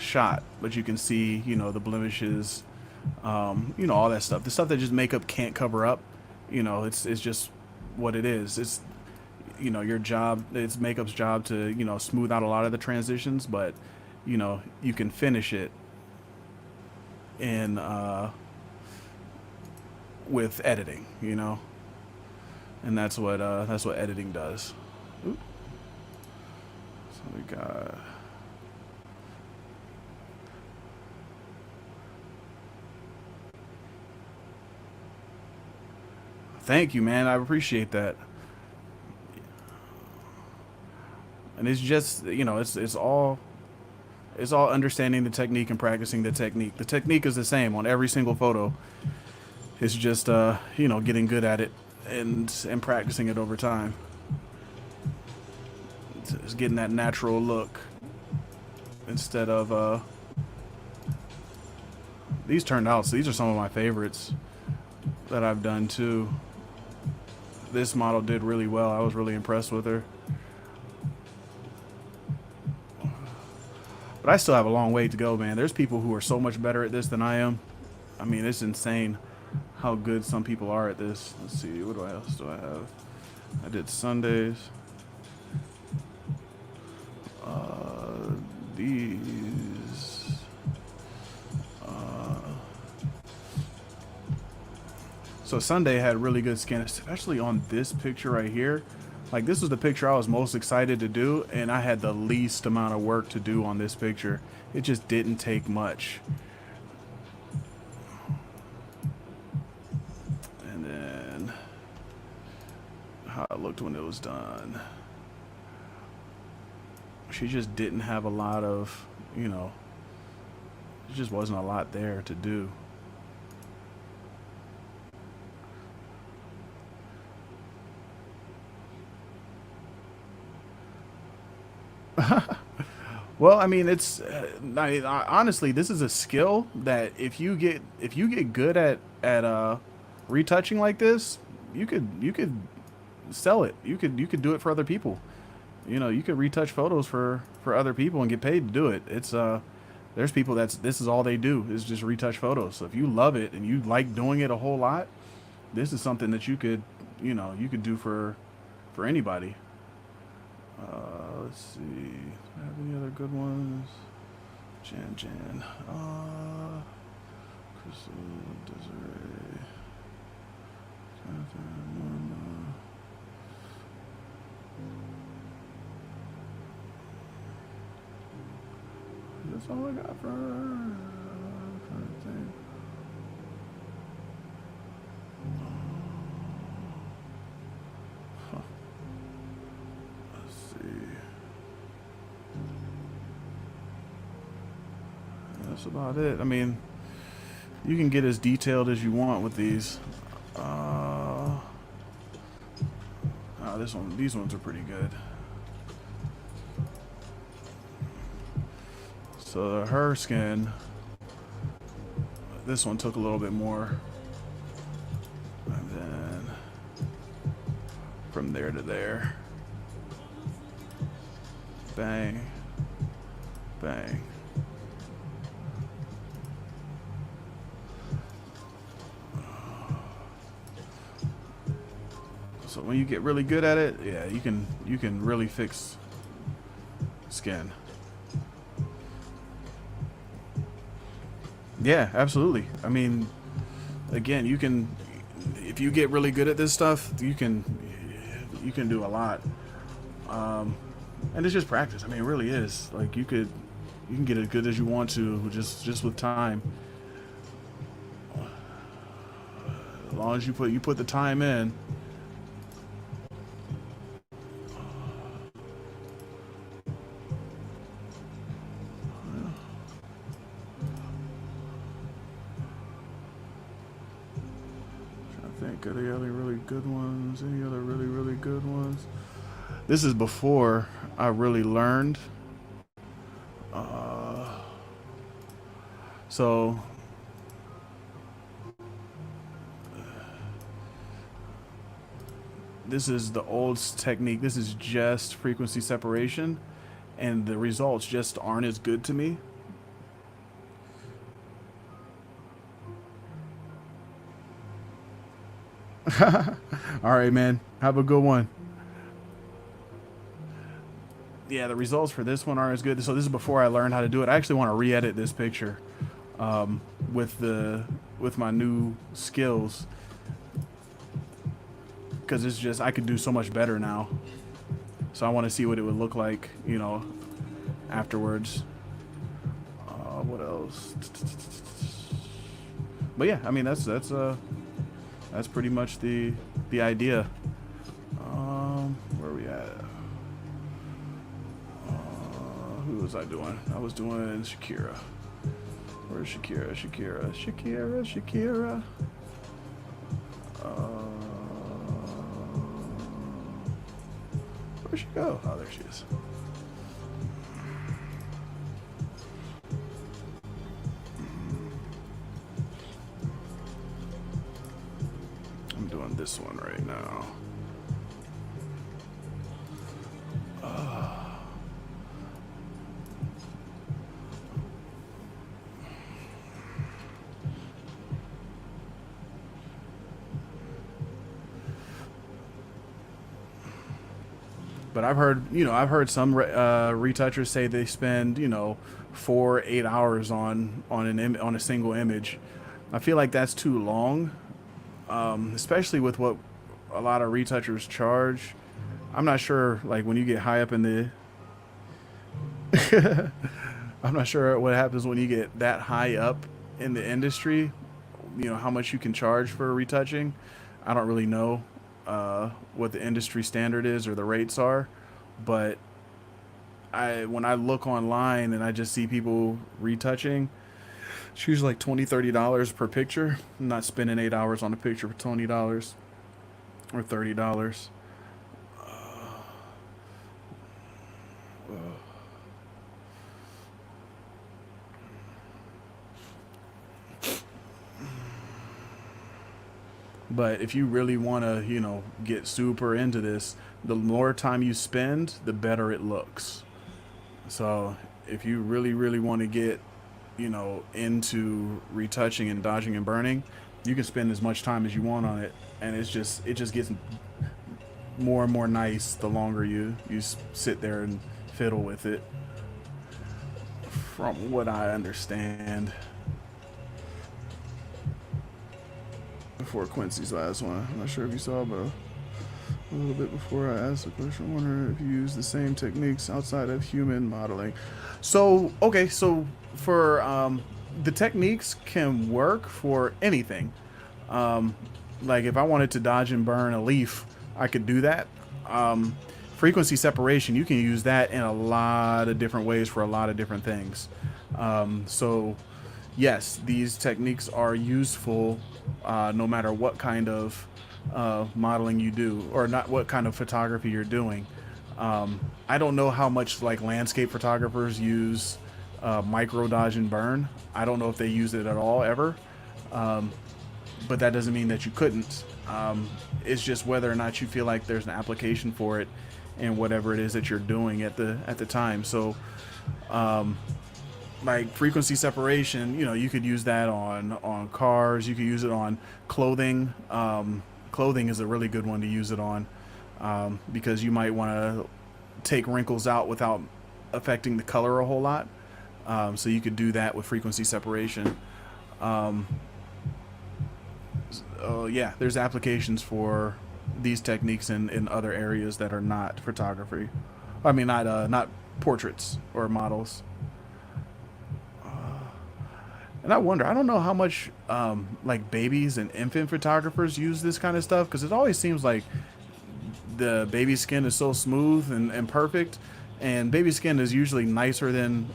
shot, but you can see, you know, the blemishes, you know, all that stuff. The stuff that just makeup can't cover up, you know, it's just what it is. It's, you know, your job, it's makeup's job to, you know, smooth out a lot of the transitions, but, you know, you can finish it in with editing, you know, and that's what editing does. Oop. So we got. Thank you, man. I appreciate that. And it's just, you know, it's all understanding the technique and practicing the technique. The technique is the same on every single photo. It's just you know, getting good at it and practicing it over time. It's getting that natural look instead of these turned out. So these are some of my favorites that I've done too. This model did really well. I was really impressed with her. But I still have a long way to go, man. There's people who are so much better at this than I am. I mean, it's insane how good some people are at this. Let's see, what else do I have? I did Sundays. These. So Sunday had really good skin, especially on this picture right here. Like, this was the picture I was most excited to do, and I had the least amount of work to do on this picture. It just didn't take much. And then how it looked when it was done. She just didn't have a lot of, you know, there just wasn't a lot there to do. Well, I mean, it's honestly, this is a skill that if you get good at retouching like this, you could sell it. You could do it for other people. You know, you could retouch photos for other people and get paid to do it. It's there's people this is all they do is just retouch photos. So if you love it and you like doing it a whole lot, this is something that you could, you know, you could do for anybody. Let's see. Do I have any other good ones? Jan. Crystal, Desiree. Catherine, Norma. That's all I got for her. I'm trying to think. Let's see. That's about it. I mean, you can get as detailed as you want with these. These ones are pretty good. So her skin, this one took a little bit more. And then from there to there. Bang. Bang. So when you get really good at it, yeah, you can really fix skin. Yeah, absolutely. I mean, again, you can, if you get really good at this stuff, you can do a lot. And it's just practice. I mean, it really is. Like, you can get as good as you want to just with time. As long as you put the time in. Are there any really good ones? Any other really good ones? This is before I really learned. So this is the old technique. This is just frequency separation, and the results just aren't as good to me. All right, man. Have a good one. Yeah, the results for this one aren't as good. So this is before I learned how to do it. I actually want to re-edit this picture with my new skills, because it's just, I could do so much better now. So I want to see what it would look like, you know, afterwards. What else? But yeah, I mean that's pretty much the idea. Where are we at? Who was I doing? I was doing Shakira. Where's Shakira? Shakira. Where'd she go? Oh, there she is. I'm doing this one right now. But I've heard some retouchers say they spend 4-8 hours on a single image. I feel like that's too long, especially with what a lot of retouchers charge. I'm not sure, like when you get high up in the, I'm not sure what happens when you get that high up in the industry. How much you can charge for retouching. I don't really know what the industry standard is or the rates are, but when I look online and I just see people retouching, it's usually like $20-$30 per picture. I'm not spending 8 hours on a picture for $20 or $30. But if you really want to, get super into this, the more time you spend, the better it looks. So if you really, really want to get, into retouching and dodging and burning, you can spend as much time as you want on it. And it just gets more and more nice the longer you sit there and fiddle with it, from what I understand. Before Quincy's last one, I'm not sure if you saw, but a little bit before I asked the question, I wonder if you use the same techniques outside of human modeling. So okay, so for the techniques can work for anything. Like if I wanted to dodge and burn a leaf, I could do that. Frequency separation, you can use that in a lot of different ways for a lot of different things. So yes, these techniques are useful no matter what kind of modeling you do, or not what kind of photography you're doing. I don't know how much like landscape photographers use micro dodge and burn. I don't know if they use it at all ever, but that doesn't mean that you couldn't. It's just whether or not you feel like there's an application for it and whatever it is that you're doing at the time. So like frequency separation, you could use that on cars. You could use it on clothing. Clothing is a really good one to use it on, because you might want to take wrinkles out without affecting the color a whole lot. So you could do that with frequency separation. Yeah, there's applications for these techniques in other areas that are not photography. I mean, not portraits or models. And I wonder, I don't know how much like babies and infant photographers use this kind of stuff, because it always seems like the baby skin is so smooth and perfect, and baby skin is usually nicer than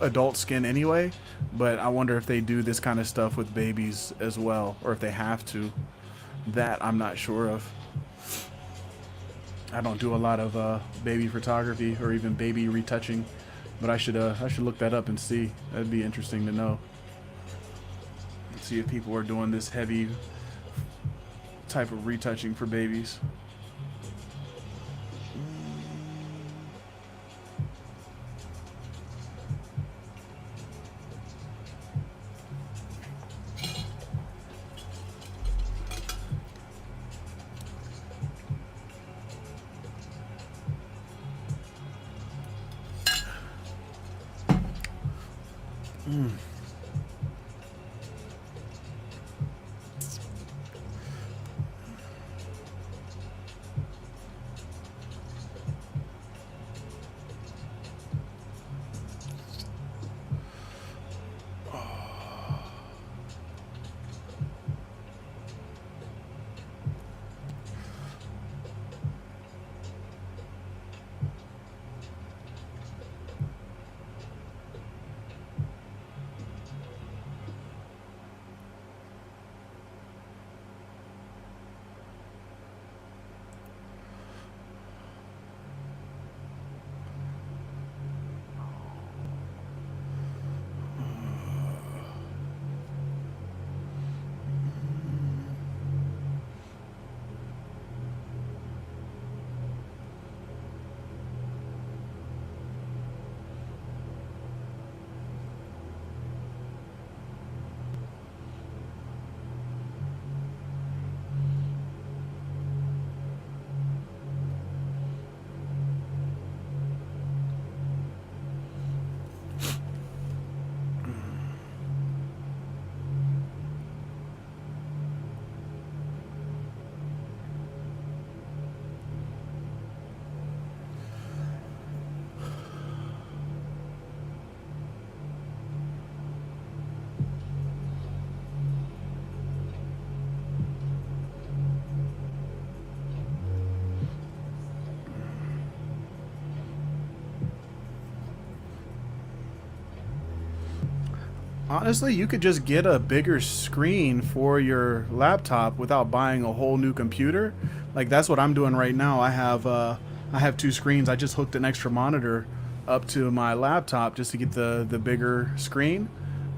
adult skin anyway. But I wonder if they do this kind of stuff with babies as well, or if they have to. That I'm not sure of. I don't do a lot of baby photography or even baby retouching. But I should look that up and see. That'd be interesting to know. See if people are doing this heavy type of retouching for babies. Honestly, you could just get a bigger screen for your laptop without buying a whole new computer. Like that's what I'm doing right now. I have two screens. I just hooked an extra monitor up to my laptop just to get the bigger screen.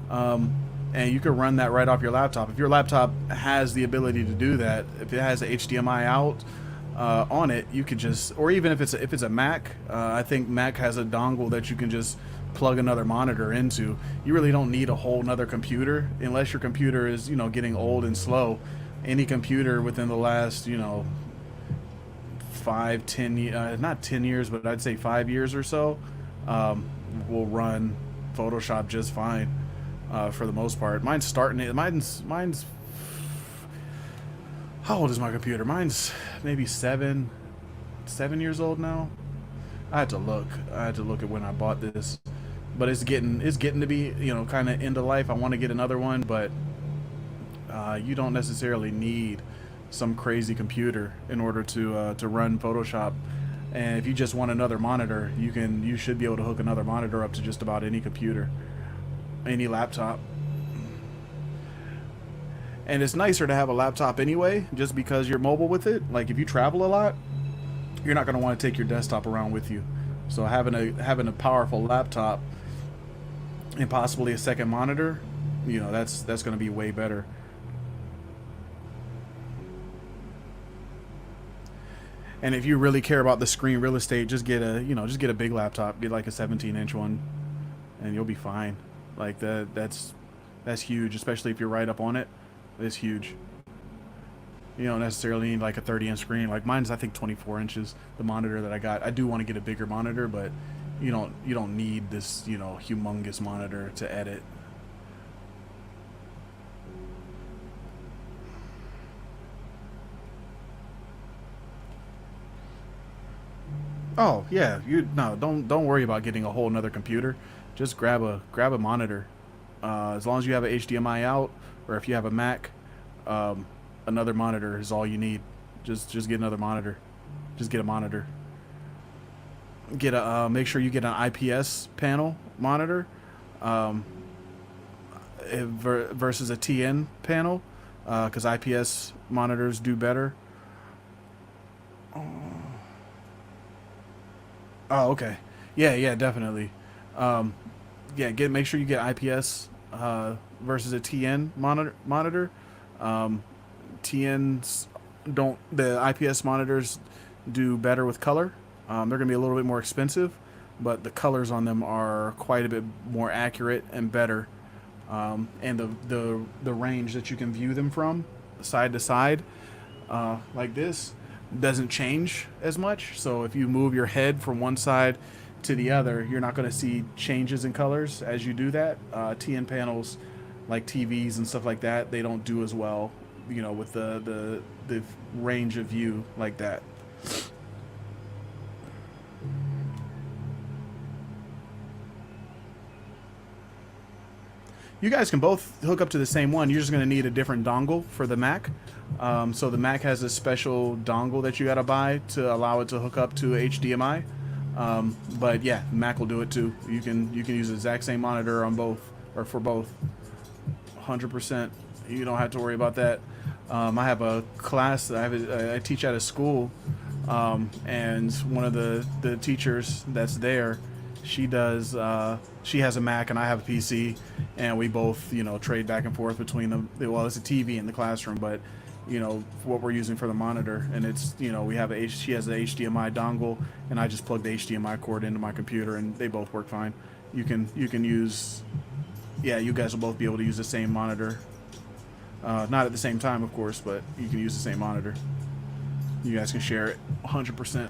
And you can run that right off your laptop. If your laptop has the ability to do that, if it has a HDMI out on it, you could just, or even if it's a Mac, I think Mac has a dongle that you can just plug another monitor into. You really don't need a whole nother computer unless your computer is, getting old and slow. Any computer within the last, 5, 10 not 10 years, but I'd say 5 years or so, will run Photoshop just fine. For the most part, mine's starting it. Mine's. How old is my computer? Mine's maybe 7 years old now. I had to look. At when I bought this, but it's getting to be, kind of end of life. I want to get another one, but you don't necessarily need some crazy computer in order to run Photoshop. And if you just want another monitor, you should be able to hook another monitor up to just about any computer, any laptop. And it's nicer to have a laptop anyway, just because you're mobile with it. Like if you travel a lot, you're not going to want to take your desktop around with you. So having a powerful laptop and possibly a second monitor, that's going to be way better. And if you really care about the screen real estate, just get a big laptop, get like a 17-inch one, and you'll be fine. Like that's huge, especially if you're right up on it. It's huge. You don't necessarily need like a 30-inch screen. Like mine's I think 24 inches. The monitor that I got. I do want to get a bigger monitor, but you don't need this humongous monitor to edit. Oh yeah, don't worry about getting a whole another computer. Just grab a monitor. As long as you have a HDMI out, or if you have a Mac, another monitor is all you need. Just get another monitor. Just get a monitor. Make sure you get an IPS panel monitor, versus a TN panel, because IPS monitors do better. Oh, okay. Yeah, definitely. Make sure you get IPS versus a TN monitor. TNs don't. The IPS monitors do better with color. They're going to be a little bit more expensive, but the colors on them are quite a bit more accurate and better. And the range that you can view them from side to side, like this, doesn't change as much. So if you move your head from one side to the other, you're not going to see changes in colors as you do that. TN panels, like TVs and stuff like that, they don't do as well, with the range of view like that. You guys can both hook up to the same one. You're just going to need a different dongle for the Mac. So the Mac has a special dongle that you got to buy to allow it to hook up to HDMI. But yeah, Mac will do it too. You can use the exact same monitor on both, or for both. 100%. You don't have to worry about that. I have a class that I teach at a school, and one of the teachers that's there, she has a Mac and I have a PC, and we both trade back and forth between them. Well, it's a TV in the classroom, but what we're using for the monitor, and it's she has the HDMI dongle, and I just plug the HDMI cord into my computer, and they both work fine. You can use, you guys will both be able to use the same monitor. Not at the same time, of course, but you can use the same monitor. You guys can share it 100%.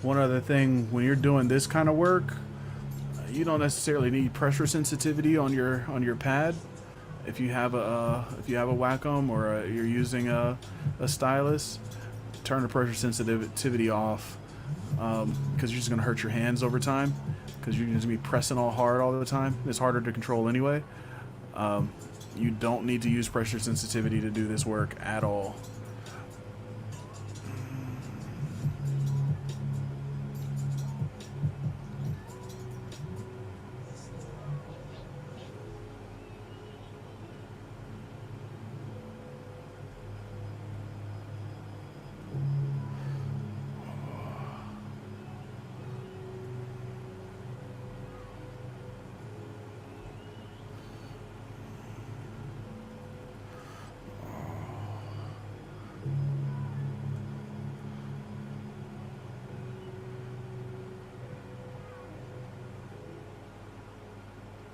One other thing, when you're doing this kind of work, you don't necessarily need pressure sensitivity on your pad. If you have a Wacom or you're using a stylus, turn the pressure sensitivity off, because you're just gonna hurt your hands over time. Because you're just gonna be pressing all hard all the time. It's harder to control anyway. You don't need to use pressure sensitivity to do this work at all.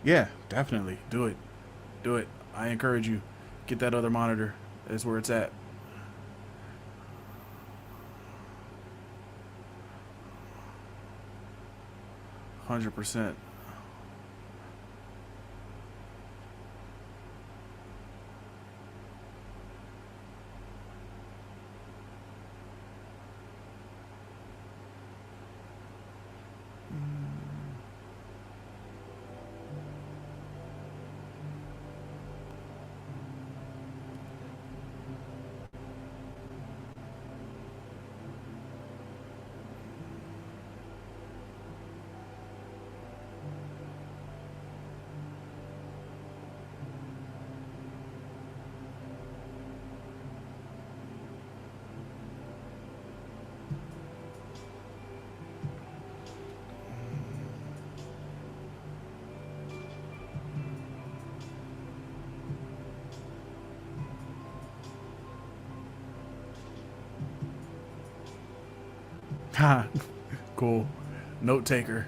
Yeah, definitely. Do it. Do it. I encourage you. Get that other monitor. That's where it's at. %. Ha, cool. Note taker.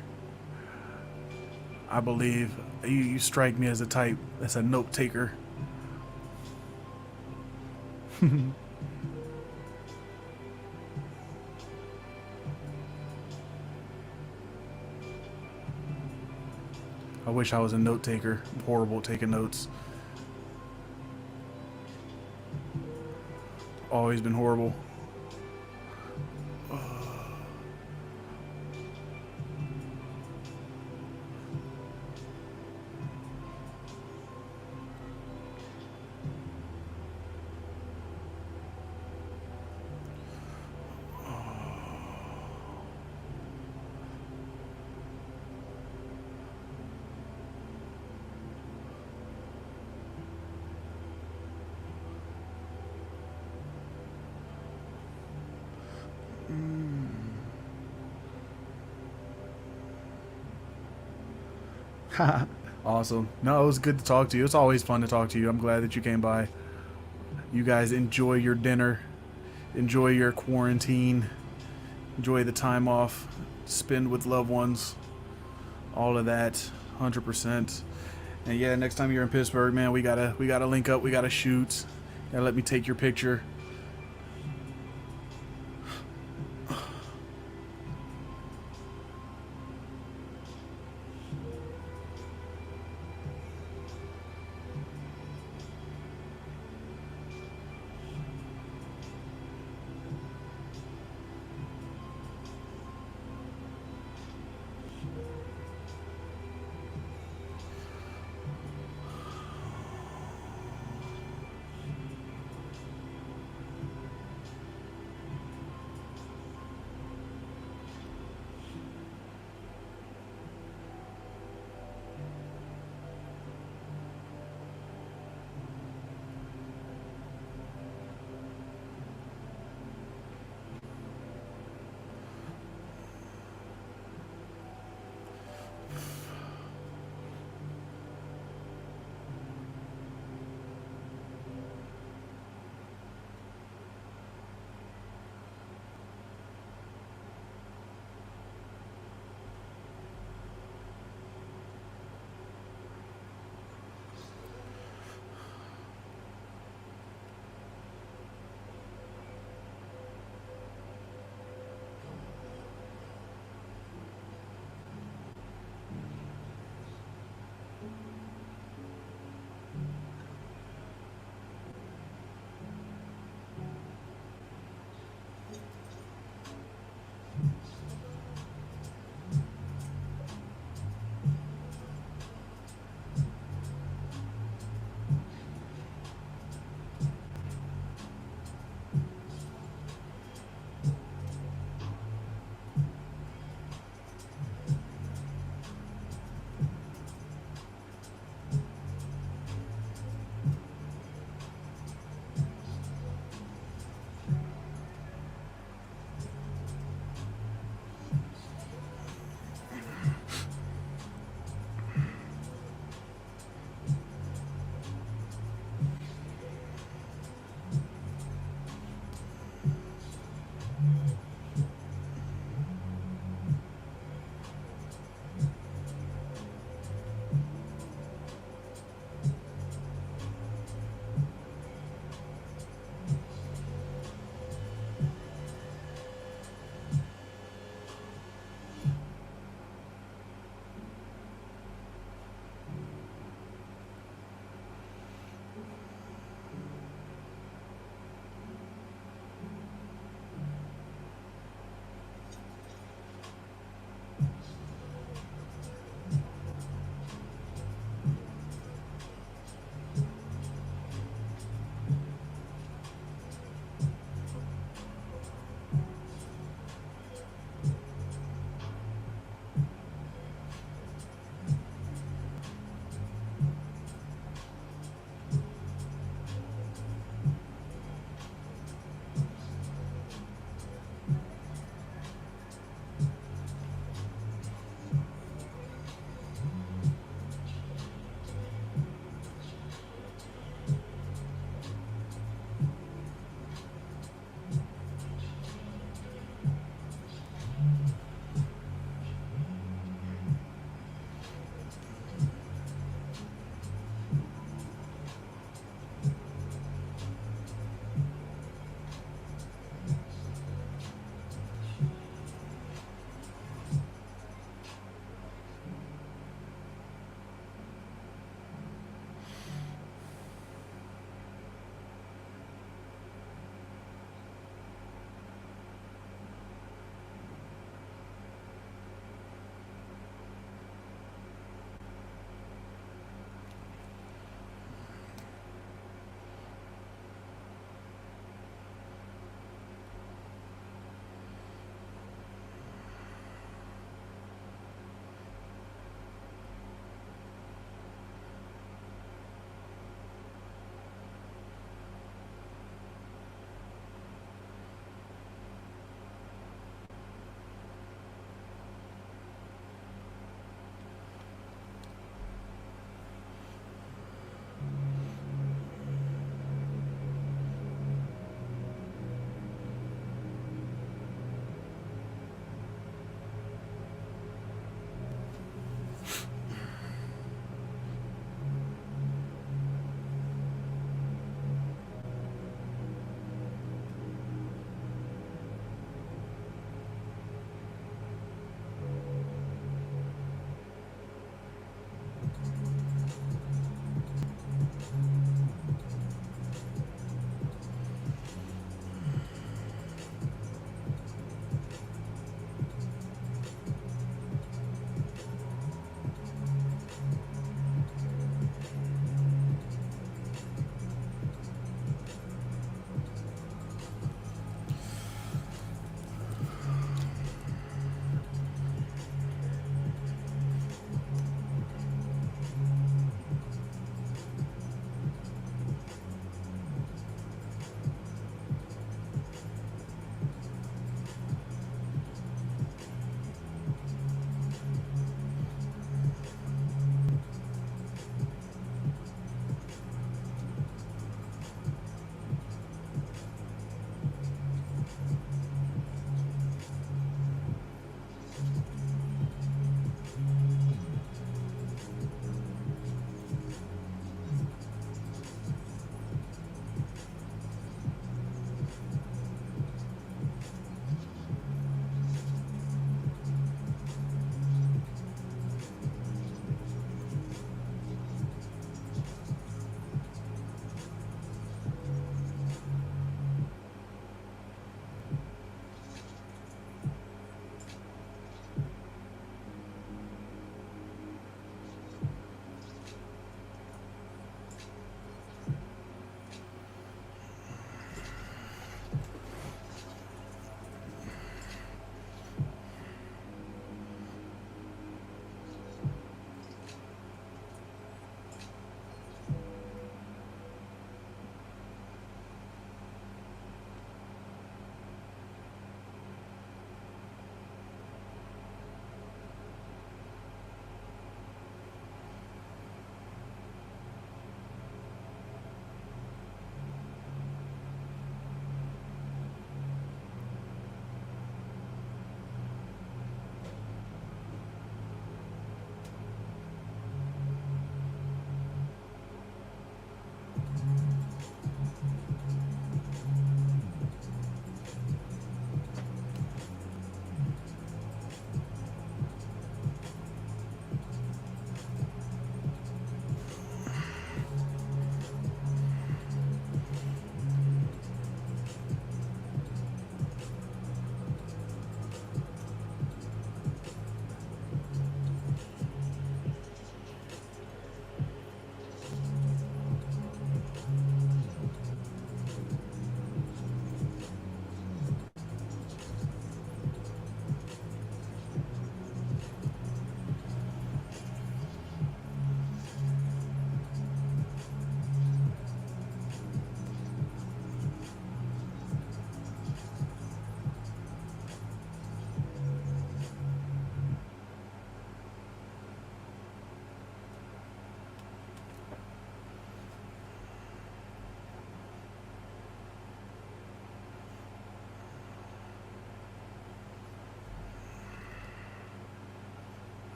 I believe you strike me as a type that's a note taker. I wish I was a note taker. I'm horrible at taking notes. Always been horrible. Awesome. No, it was good to talk to you. It's always fun to talk to you. I'm glad that you came by. You guys enjoy your dinner. Enjoy your quarantine. Enjoy the time off. Spend with loved ones. All of that. 100%. And yeah, next time you're in Pittsburgh, man, we gotta link up. We gotta shoot. Gotta let me take your picture.